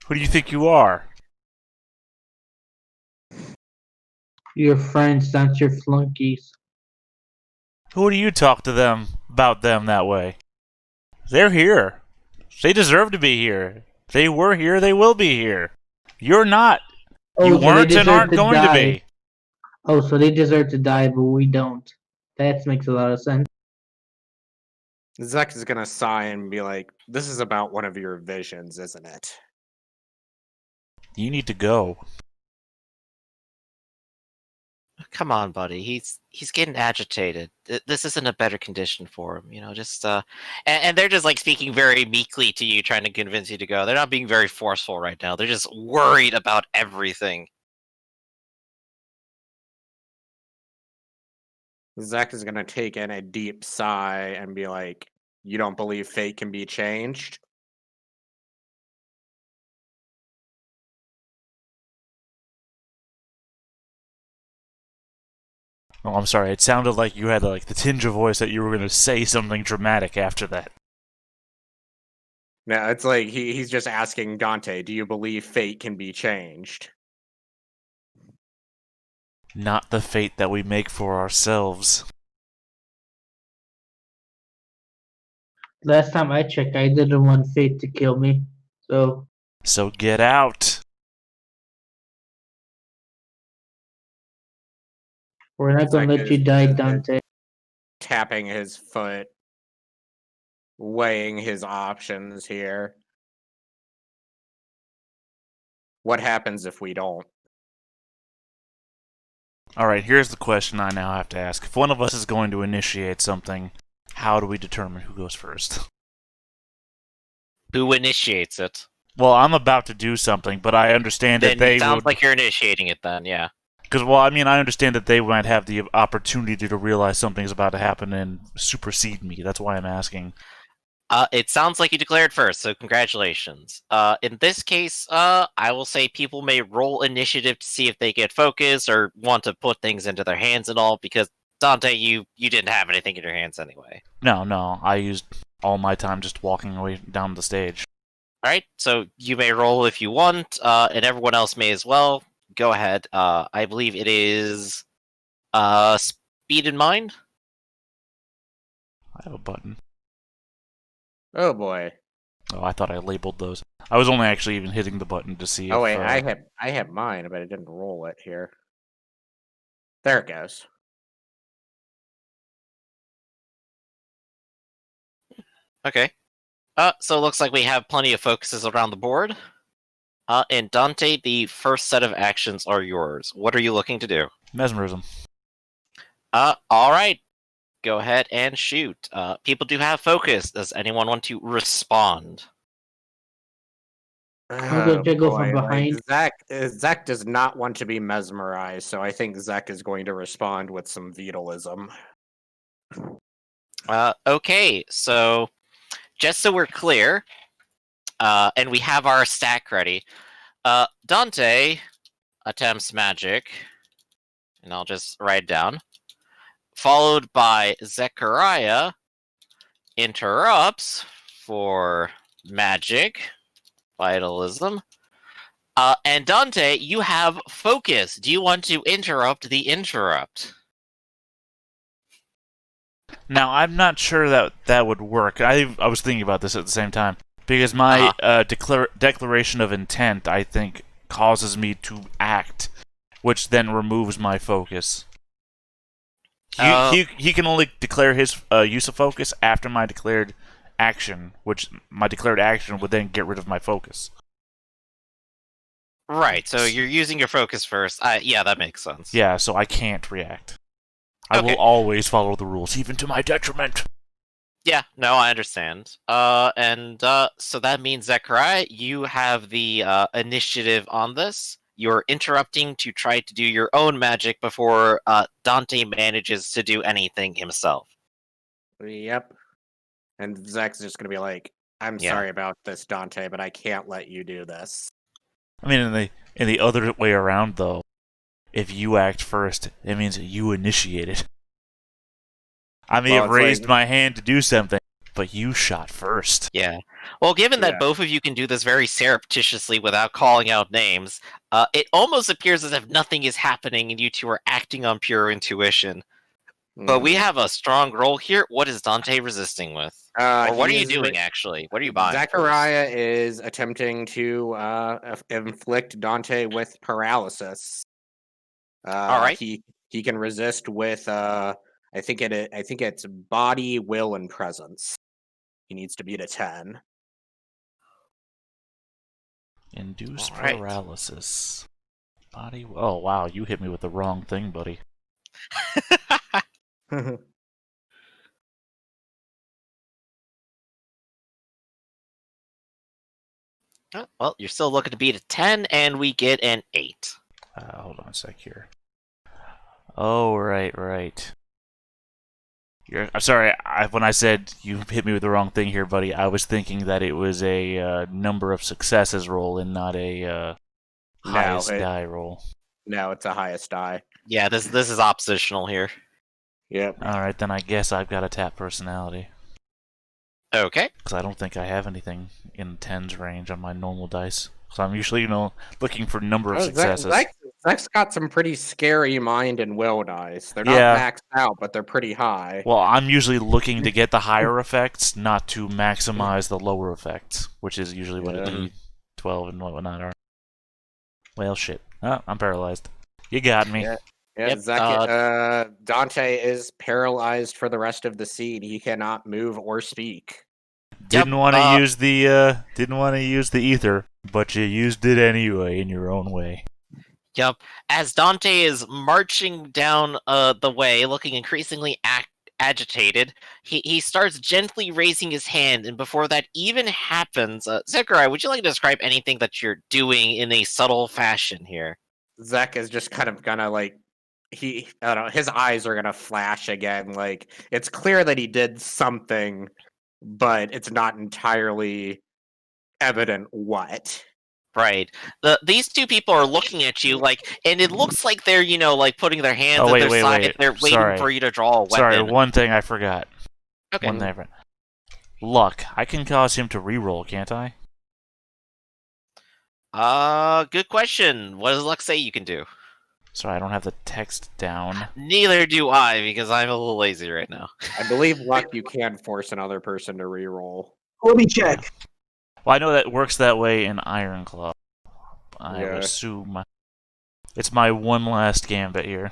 Speaker 2: Who do you think you are?
Speaker 6: Your friends, not your flunkies.
Speaker 2: Who do you talk to them about them that way? They're here. They deserve to be here. They were here, they will be here. You're not. You
Speaker 6: so they
Speaker 2: weren't and
Speaker 6: deserve
Speaker 2: aren't
Speaker 6: to
Speaker 2: going to
Speaker 6: die.
Speaker 2: be.
Speaker 6: Oh, so they deserve to die, but we don't. That makes a lot of sense.
Speaker 5: Zach is gonna sigh and be like, "This is about one of your visions, isn't it?"
Speaker 2: You need to go.
Speaker 1: Come on, buddy. He's getting agitated. This isn't a better condition for him, just and they're just like speaking very meekly to you, trying to convince you to go. They're not being very forceful right now. They're just worried about everything.
Speaker 5: Zach is gonna take in a deep sigh and be like, "You don't believe fate can be changed?"
Speaker 2: Oh, I'm sorry. It sounded like you had like the tinge of voice that you were going to say something dramatic after that.
Speaker 5: No, it's like he's just asking Dante, "Do you believe fate can be changed?"
Speaker 2: Not the fate that we make for ourselves.
Speaker 6: Last time I checked, I didn't want fate to kill me.
Speaker 2: So get out.
Speaker 6: We're not gonna
Speaker 5: Zach
Speaker 6: let you
Speaker 5: is-
Speaker 6: die,
Speaker 5: is
Speaker 6: Dante.
Speaker 5: Tapping his foot, weighing his options here. What happens if we don't?
Speaker 2: Alright, here's the question I now have to ask. If one of us is going to initiate something, how do we determine who goes first?
Speaker 1: Who initiates it?
Speaker 2: Well, I'm about to do something, but I understand
Speaker 1: Then
Speaker 2: that they
Speaker 1: it sounds
Speaker 2: would...
Speaker 1: like you're initiating it. Then, yeah.
Speaker 2: Because, well, I mean, I understand that they might have the opportunity to realize something's about to happen and supersede me. That's why I'm asking.
Speaker 1: It sounds like you declared first, so congratulations. In this case, I will say people may roll initiative to see if they get focus or want to put things into their hands and all, because Dante, you didn't have anything in your hands anyway.
Speaker 2: No, I used all my time just walking away down the stage.
Speaker 1: Alright, so you may roll if you want, and everyone else may as well. Go ahead. I believe it is speed in mind.
Speaker 2: I have a button.
Speaker 5: Oh boy.
Speaker 2: Oh, I thought I labeled those. I was only actually even hitting the button to see
Speaker 5: Oh
Speaker 2: if...
Speaker 5: wait, I have mine, but I didn't roll it here. There it goes.
Speaker 1: Okay. So it looks like we have plenty of focuses around the board. And Dante, the first set of actions are yours. What are you looking to do?
Speaker 2: Mesmerism.
Speaker 1: All right. Go ahead and shoot. People do have focus. Does anyone want to respond?
Speaker 6: I'm gonna jiggle from behind.
Speaker 5: Zach does not want to be mesmerized, so I think Zach is going to respond with some vitalism.
Speaker 1: Okay, so just so we're clear, and we have our stack ready, Dante attempts magic, and I'll just write it down, followed by Zechariah interrupts for magic, vitalism, and Dante, you have focus. Do you want to interrupt the interrupt?
Speaker 2: Now, I'm not sure that would work. I was thinking about this at the same time. Because my declaration of intent, I think, causes me to act, which then removes my focus. He can only declare his use of focus after my declared action, which my declared action would then get rid of my focus.
Speaker 1: Right, so you're using your focus first. Yeah, that makes sense.
Speaker 2: Yeah, so I can't react. I will always follow the rules, even to my detriment.
Speaker 1: Yeah, no, I understand. So that means, Zechariah, you have the initiative on this. You're interrupting to try to do your own magic before Dante manages to do anything himself.
Speaker 5: Yep. And Zach's just gonna be like, "I'm sorry about this, Dante, but I can't let you do this."
Speaker 2: I mean, in the other way around, though, if you act first, it means that you initiate it. I may have raised my hand to do something, but you shot first.
Speaker 1: Yeah. Well, given that both of you can do this very surreptitiously without calling out names, it almost appears as if nothing is happening and you two are acting on pure intuition. But we have a strong roll here. What is Dante resisting with? Or what are you doing, actually? What are you buying?
Speaker 5: Zechariah is attempting to inflict Dante with paralysis.
Speaker 1: All right.
Speaker 5: He can resist with I think it's body, will, and presence. He needs to beat a 10.
Speaker 2: Induce paralysis. Body. Oh wow, you hit me with the wrong thing, buddy.
Speaker 1: Well, you're still looking to beat a 10, and we get an 8.
Speaker 2: Hold on a sec here. Oh, right. I'm sorry, when I said you hit me with the wrong thing here, buddy, I was thinking that it was a number of successes roll and not a highest die roll.
Speaker 5: No, it's a highest die.
Speaker 1: Yeah, this is oppositional here.
Speaker 5: Yep.
Speaker 2: Alright, then I guess I've got a tap personality.
Speaker 1: Okay.
Speaker 2: Because I don't think I have anything in 10's range on my normal dice. So I'm usually, looking for number of successes.
Speaker 5: Zach's got some pretty scary mind and will dice. They're not maxed out, but they're pretty high.
Speaker 2: Well, I'm usually looking to get the higher effects, not to maximize the lower effects, which is usually what a D12 and whatnot are. Well, shit. Oh, I'm paralyzed. You got me.
Speaker 5: Yeah, Zach, Dante is paralyzed for the rest of the scene. He cannot move or speak.
Speaker 2: Didn't want to use the ether, but you used it anyway in your own way.
Speaker 1: Yep. As Dante is marching down the way, looking increasingly agitated, he starts gently raising his hand, and before that even happens, Zechariah, would you like to describe anything that you're doing in a subtle fashion here?
Speaker 5: Zach is just kind of gonna I don't know, his eyes are gonna flash again. Like, it's clear that he did something, but it's not entirely evident what.
Speaker 1: Right. These two people are looking at you, and it looks like they're, putting their hands at their side. They're waiting for you to draw a weapon.
Speaker 2: Sorry, one thing I forgot.
Speaker 1: Okay.
Speaker 2: One thing I forgot. Luck. I can cause him to reroll, can't I?
Speaker 1: Good question. What does luck say you can do?
Speaker 2: Sorry, I don't have the text down.
Speaker 1: Neither do I, because I'm a little lazy right now.
Speaker 5: I believe luck you can force another person to reroll.
Speaker 4: Let me check.
Speaker 2: Well, I know that works that way in Iron Claw. I assume it's my one last gambit here.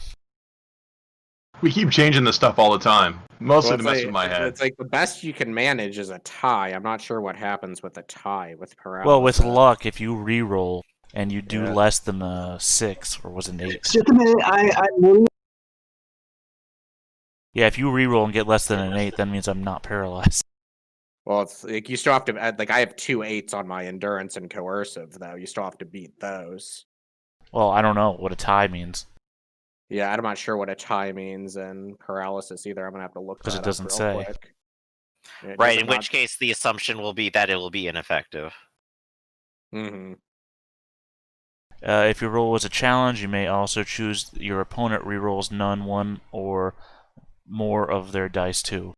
Speaker 3: We keep changing this stuff all the time, mostly
Speaker 5: Well,
Speaker 3: to mess with my head.
Speaker 5: it's like the best you can manage is a tie. I'm not sure what happens with a tie with paralysis.
Speaker 2: Well, with luck, if you re-roll and you do
Speaker 5: Yeah.
Speaker 2: less than a 6, or was it an 8?
Speaker 4: Just a minute, I'm moving.
Speaker 2: Yeah, if you re-roll and get less than an 8, that means I'm not paralyzed.
Speaker 5: Well, it's like you still have to like I have 2 8s on my endurance and coercive though. You still have to beat those.
Speaker 2: Well, I don't know what a tie means.
Speaker 5: Yeah, I'm not sure what a tie means and paralysis either. I'm gonna have to look
Speaker 2: 'Cause
Speaker 5: that
Speaker 2: it doesn't
Speaker 5: up real
Speaker 2: say.
Speaker 5: quick. Yeah,
Speaker 1: Right,
Speaker 5: does it
Speaker 1: in which case the assumption will be that it will be ineffective.
Speaker 5: Mm-hmm.
Speaker 2: If your roll was a challenge, you may also choose your opponent re-rolls none, one, or more of their dice too.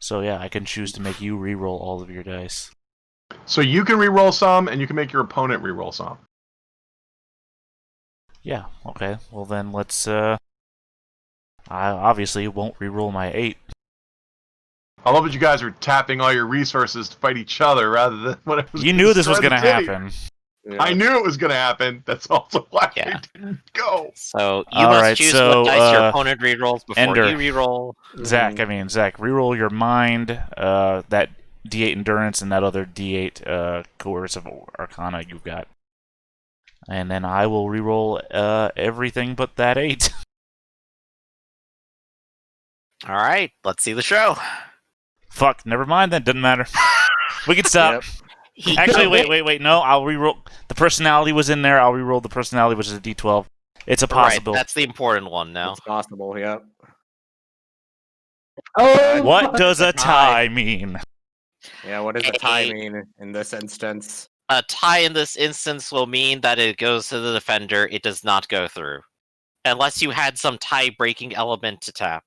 Speaker 2: So yeah, I can choose to make you re-roll all of your dice.
Speaker 3: So you can re-roll some, and you can make your opponent re-roll some.
Speaker 2: Yeah, okay. Well then let's I obviously won't re-roll my 8.
Speaker 3: I love that you guys are tapping all your resources to fight each other rather than what it was.
Speaker 2: You knew this was
Speaker 3: destroy
Speaker 2: gonna
Speaker 3: the city.
Speaker 2: happen.
Speaker 5: Yeah.
Speaker 3: I knew it was going to happen. That's also why
Speaker 1: Yeah.
Speaker 3: we didn't go.
Speaker 1: So you
Speaker 2: All
Speaker 1: must
Speaker 2: right,
Speaker 1: choose
Speaker 2: so,
Speaker 1: what dice your opponent rerolls before
Speaker 2: Ender.
Speaker 1: you reroll.
Speaker 2: Zach,
Speaker 5: Mm-hmm.
Speaker 2: Zach, reroll your mind, that D8 endurance and that other D8 coercive arcana you've got. And then I will reroll everything but that 8.
Speaker 1: All right, let's see the show.
Speaker 2: Fuck, never mind then, doesn't matter. We can stop.
Speaker 5: Yep.
Speaker 2: Actually, wait, no, I'll reroll. The personality was in there, I'll reroll the personality, which is a D12. It's a
Speaker 1: Right,
Speaker 2: possible.
Speaker 1: that's the important one now.
Speaker 5: It's possible. Yep.
Speaker 6: Oh,
Speaker 2: What
Speaker 6: fuck.
Speaker 2: does a tie mean?
Speaker 5: Yeah. What does a tie
Speaker 1: Hey.
Speaker 5: mean in this instance?
Speaker 1: A tie in this instance will mean that it goes to the defender. It does not go through, unless you had some tie-breaking element to tap.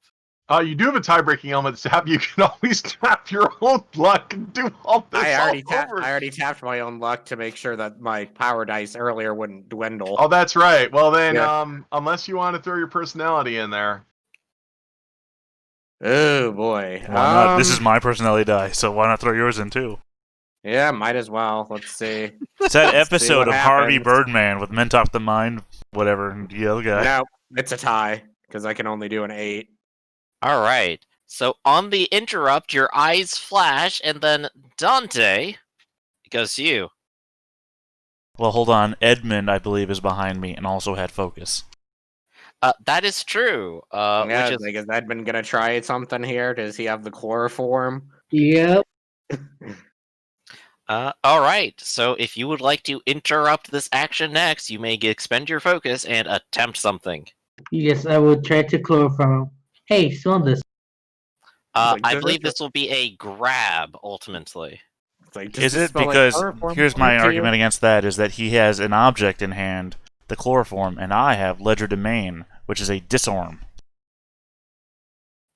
Speaker 3: You do have a tie-breaking element to tap. You can always tap your own luck and do all this
Speaker 5: I already
Speaker 3: all over.
Speaker 5: I already tapped my own luck to make sure that my power dice earlier wouldn't dwindle.
Speaker 3: Oh, that's right. Well then,
Speaker 5: Yeah.
Speaker 3: unless you want to throw your personality in there.
Speaker 5: Oh boy.
Speaker 2: Why not? This is my personality die, so why not throw yours in too?
Speaker 5: Yeah, might as well. Let's see.
Speaker 2: It's that
Speaker 5: Let's see
Speaker 2: episode
Speaker 5: what
Speaker 2: of Harvey
Speaker 5: happens.
Speaker 2: Birdman with Mentok the Mind, whatever, and the other guy.
Speaker 5: No, it's a tie because I can only do an 8.
Speaker 1: All right. So on the interrupt, your eyes flash, and then Dante, it goes to you.
Speaker 2: Well, hold on. Edmund, I believe, is behind me and also had focus.
Speaker 1: That is true.
Speaker 5: Yeah,
Speaker 1: Which is
Speaker 5: like, is Edmund gonna try something here? Does he have the chloroform?
Speaker 6: Yep.
Speaker 1: all right. So if you would like to interrupt this action next, you may expend your focus and attempt something.
Speaker 6: Yes, I will try to chloroform. Hey, smell this.
Speaker 5: like,
Speaker 1: I
Speaker 5: does
Speaker 1: believe
Speaker 5: it-
Speaker 1: this will be a grab ultimately.
Speaker 5: It's like, does
Speaker 2: Is
Speaker 5: this
Speaker 2: it
Speaker 5: smell like
Speaker 2: because
Speaker 5: chloroform
Speaker 2: here's my
Speaker 5: to you?
Speaker 2: argument against that is that he has an object in hand, the chloroform, and I have legerdemain, which is a disarm.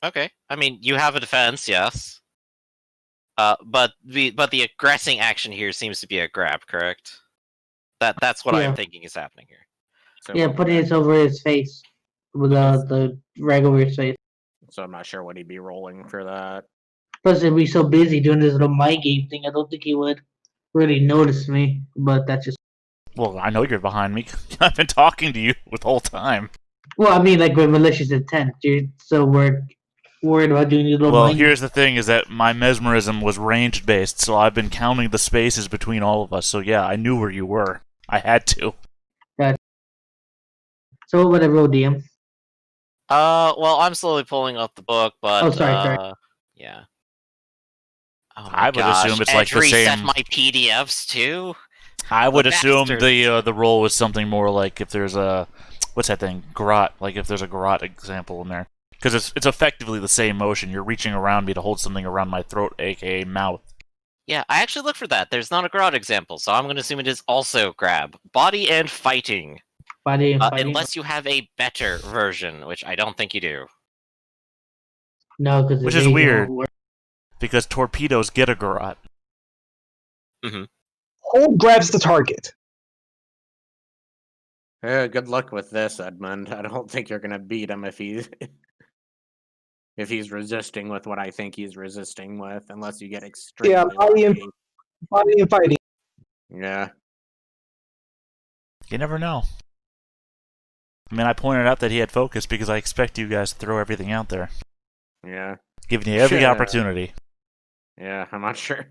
Speaker 1: Okay. I mean, you have a defense, yes. But the aggressing action here seems to be a grab, correct? That's what
Speaker 6: Yeah.
Speaker 1: I'm thinking is happening here.
Speaker 5: So,
Speaker 6: Yeah, putting it over his face. With the rag over his face.
Speaker 5: so I'm not sure what he'd be rolling for that.
Speaker 6: Plus, he'd be so busy doing this little mind game thing, I don't think he would really notice me. But that's just.
Speaker 2: Well, I know you're behind me. I've been talking to you the whole time.
Speaker 6: Well, I mean, like with malicious intent, dude. So we're worried about doing your little
Speaker 2: Well,
Speaker 6: mind
Speaker 2: here's the thing: is that my mesmerism was range based, so I've been counting the spaces between all of us. So yeah, I knew where you were. I had to.
Speaker 6: So what would I roll, DM?
Speaker 1: Well, I'm slowly pulling up the book, but
Speaker 6: Oh, sorry.
Speaker 1: yeah. Oh my
Speaker 2: I would
Speaker 1: gosh.
Speaker 2: assume it's
Speaker 1: Edge
Speaker 2: like the
Speaker 1: reset
Speaker 2: same.
Speaker 1: my PDFs too.
Speaker 2: I would
Speaker 1: The
Speaker 2: assume
Speaker 1: bastards.
Speaker 2: the roll was something more like if there's a what's that thing, garrote, like if there's a garrote example in there, because it's effectively the same motion. You're reaching around me to hold something around my throat, aka mouth.
Speaker 1: Yeah, I actually looked for that. There's not a garrote example, so I'm going to assume it is also grab. Body and fighting.
Speaker 6: Body and fighting?
Speaker 1: Unless you have a better version, which I don't think you do.
Speaker 6: No, because
Speaker 2: Which is weird. Because torpedoes get a garrote.
Speaker 4: Hold grabs the target.
Speaker 5: Good luck with this, Edmund. I don't think you're gonna beat him if he's if he's resisting with what I think he's resisting with, unless you get extremely
Speaker 4: Yeah,
Speaker 5: lucky.
Speaker 4: body and fighting.
Speaker 5: Yeah.
Speaker 2: You never know. I mean, I pointed out that he had focus because I expect you guys to throw everything out there.
Speaker 5: Yeah.
Speaker 2: Giving you every
Speaker 5: Yeah.
Speaker 2: opportunity.
Speaker 5: Yeah, I'm not sure.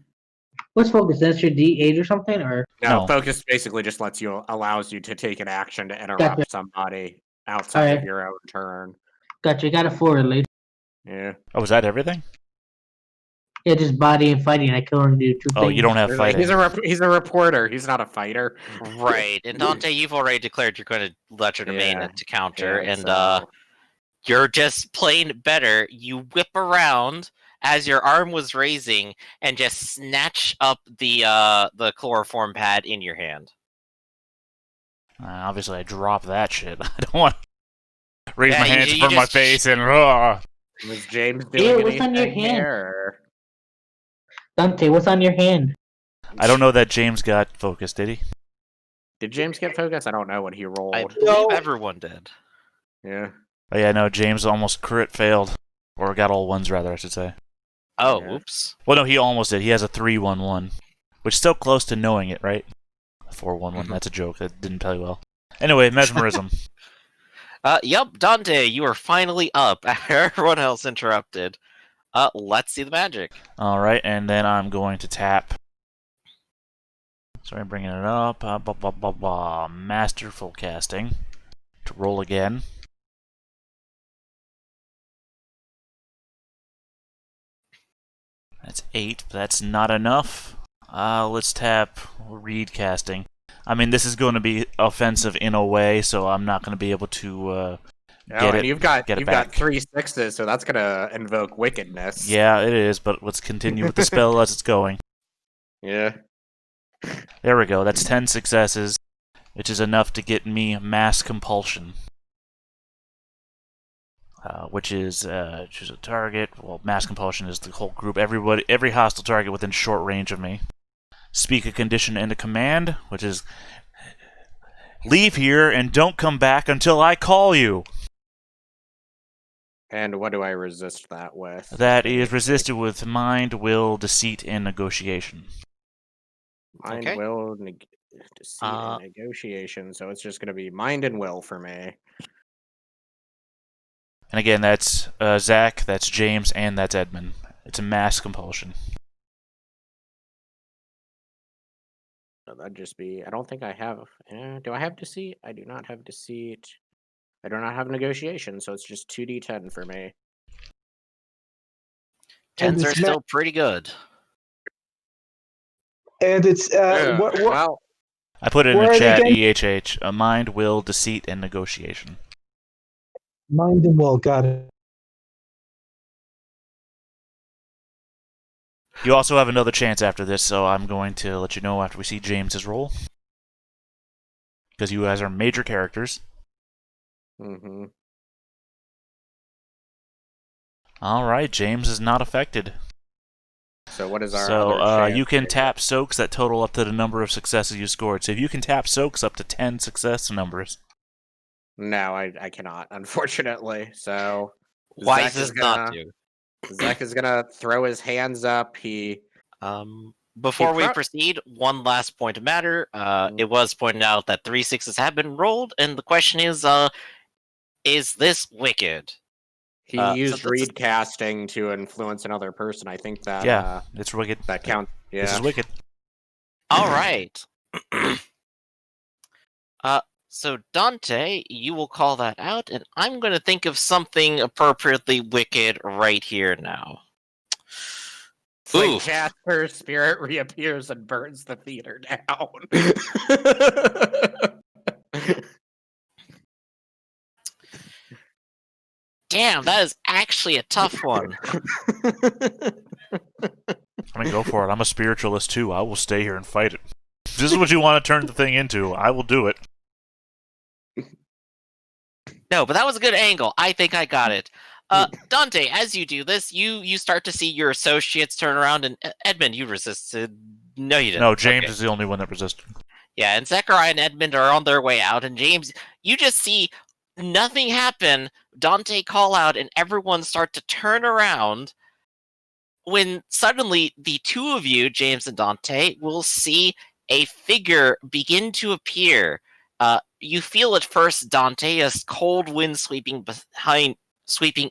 Speaker 6: What's focus? That's your D8 or something, or
Speaker 2: No.
Speaker 5: Focus basically just allows you to take an action to interrupt
Speaker 6: Gotcha.
Speaker 5: somebody outside of
Speaker 6: Alright.
Speaker 5: your own turn.
Speaker 6: Gotcha. You got a 4 at least.
Speaker 5: Yeah.
Speaker 2: Oh, was that everything?
Speaker 6: Yeah, just body and fighting. I can only do 2
Speaker 2: Oh,
Speaker 6: things.
Speaker 2: you don't have fighting.
Speaker 5: He's a reporter. He's not a fighter.
Speaker 1: Right. And Dante, you've already declared you're going to let your domain
Speaker 5: Yeah.
Speaker 1: to counter,
Speaker 5: Yeah,
Speaker 1: and
Speaker 5: so-
Speaker 1: you're just plain better. You whip around as your arm was raising and just snatch up the chloroform pad in your hand.
Speaker 2: Obviously, I dropped that shit. I don't want to raise
Speaker 1: Yeah,
Speaker 2: my
Speaker 1: you-
Speaker 2: hands
Speaker 1: you
Speaker 2: in front of my
Speaker 1: just-
Speaker 2: face and...
Speaker 5: Was James doing
Speaker 6: Ew, what's on your
Speaker 5: anything
Speaker 6: hand?
Speaker 5: here?
Speaker 6: Dante, what's on your hand?
Speaker 2: I don't know that James got focused, did he?
Speaker 5: Did James get focus? I don't know what he
Speaker 1: I
Speaker 5: rolled.
Speaker 1: believe everyone did.
Speaker 5: Yeah.
Speaker 2: Oh yeah, no, James almost crit failed. Or got all ones, rather, I should say.
Speaker 1: Oh,
Speaker 5: Yeah.
Speaker 1: oops.
Speaker 2: Well, no, he almost did. He has a 3-1-1. Which is still close to knowing it, right? 4-1-1, that's a joke. That didn't play well. Anyway, Mesmerism.
Speaker 1: Yup, Dante, you are finally up. Everyone else interrupted. Let's see the magic.
Speaker 2: Alright, and then I'm going to tap. Sorry, I'm bringing it up. Masterful casting. To roll again. That's 8, but that's not enough. Let's tap read casting. I mean, this is going to be offensive in a way, so I'm not going to be able to get it.
Speaker 5: You've got
Speaker 2: get it
Speaker 5: you've
Speaker 2: back.
Speaker 5: got 3 6s, so that's gonna invoke wickedness.
Speaker 2: Yeah, it is, but let's continue with the spell as it's going.
Speaker 5: Yeah.
Speaker 2: There we go. That's 10 successes, which is enough to get me mass compulsion. Which is choose a target. Well, mass compulsion is the whole group. Every hostile target within short range of me. Speak a condition and a command, which is leave here and don't come back until I call you.
Speaker 5: And what do I resist that with?
Speaker 2: That is resisted with mind, will, deceit, and negotiation.
Speaker 5: Mind,
Speaker 1: Okay.
Speaker 5: will, deceit, and negotiation. So it's just gonna be mind and will for me.
Speaker 2: And again, that's Zach, that's James, and that's Edmund. It's a mass compulsion.
Speaker 5: So that'd just be. I don't think I have. Do I have deceit? I do not have deceit. I do not have negotiation, so it's just 2d10 for me.
Speaker 1: Tens
Speaker 4: And
Speaker 1: are
Speaker 4: it's
Speaker 1: still pretty good.
Speaker 4: And it's what
Speaker 5: Well,
Speaker 2: I put it in
Speaker 4: Where
Speaker 2: the
Speaker 4: are they
Speaker 2: chat,
Speaker 4: again?
Speaker 2: EHH. A mind, will, deceit, and negotiation.
Speaker 4: mind and will. Got it.
Speaker 2: You also have another chance after this, so I'm going to let you know after we see James's roll. Because you guys are major characters.
Speaker 5: mm-hmm.
Speaker 2: Alright, James is not affected.
Speaker 5: So what is our
Speaker 2: So
Speaker 5: other chance
Speaker 2: you can
Speaker 5: here?
Speaker 2: tap soaks that total up to the number of successes you scored. So if you can tap soaks up to 10 success numbers.
Speaker 5: No, I cannot, unfortunately. So
Speaker 1: Why
Speaker 5: Zach
Speaker 1: is this
Speaker 5: is
Speaker 1: not
Speaker 5: gonna-
Speaker 1: to?
Speaker 5: Zach is gonna throw his hands up.
Speaker 1: Before we
Speaker 5: pro-
Speaker 1: proceed, one last point of matter. It was pointed out that 3 6s have been rolled, and the question is this wicked?
Speaker 5: He
Speaker 1: so
Speaker 5: used
Speaker 1: this is-
Speaker 5: read casting to influence another person. I think that
Speaker 2: Yeah, it's wicked.
Speaker 5: that counts. Yeah.
Speaker 2: This is wicked.
Speaker 1: All right. So Dante, you will call that out, and I'm going to think of something appropriately wicked right here now.
Speaker 5: It's like
Speaker 1: Oof.
Speaker 5: Jasper's spirit reappears and burns the theater down.
Speaker 1: Damn, that is actually a tough one.
Speaker 2: I mean, go for it. I'm a spiritualist too. I will stay here and fight it. If this is what you want to turn the thing into, I will do it.
Speaker 1: No, but that was a good angle. I think I got it. Dante, as you do this, you start to see your associates turn around, and Edmund, you resisted. No, you didn't.
Speaker 2: No, James
Speaker 1: Okay.
Speaker 2: is the only one that resisted.
Speaker 1: Yeah, and Zechariah and Edmund are on their way out, and James, you just see nothing happen. Dante call out, and everyone start to turn around. When suddenly the two of you, James and Dante, will see a figure begin to appear You feel at first Dante's cold wind sweeping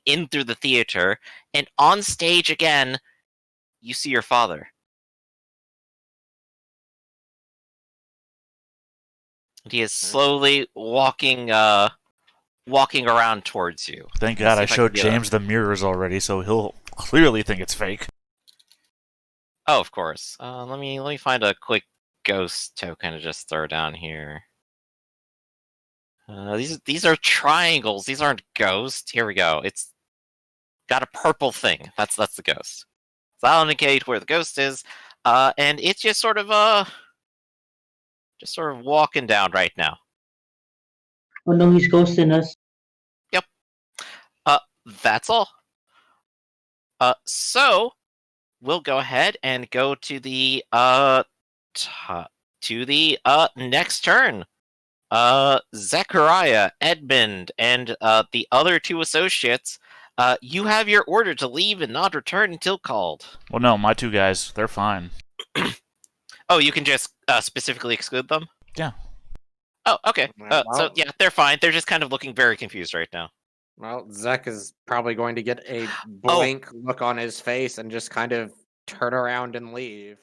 Speaker 1: in through the theater, and on stage again, you see your father. And he is slowly walking around towards you.
Speaker 2: Thank
Speaker 1: Let's
Speaker 2: God
Speaker 1: see
Speaker 2: I
Speaker 1: if can
Speaker 2: showed
Speaker 1: get
Speaker 2: James the mirrors already, so he'll clearly think it's fake.
Speaker 1: Oh, of course. Let me find a quick ghost token to just throw down here. These are triangles. These aren't ghosts. Here we go. It's got a purple thing. That's the ghost. So that'll indicate where the ghost is. And it's just sort of walking down right now.
Speaker 6: Oh no, he's ghosting us.
Speaker 1: Yep. That's all. So we'll go ahead and go to the next turn. Zechariah, Edmund, and the other two associates, you have your order to leave and not return until called.
Speaker 2: Well, no, my two guys, they're fine.
Speaker 1: Oh, you can just specifically exclude them?
Speaker 2: Yeah.
Speaker 1: Oh, okay.
Speaker 5: Well,
Speaker 1: So, yeah, they're fine. They're just kind of looking very confused right now.
Speaker 5: Well, Zek is probably going to get a blank look on his face and just kind of turn around and leave.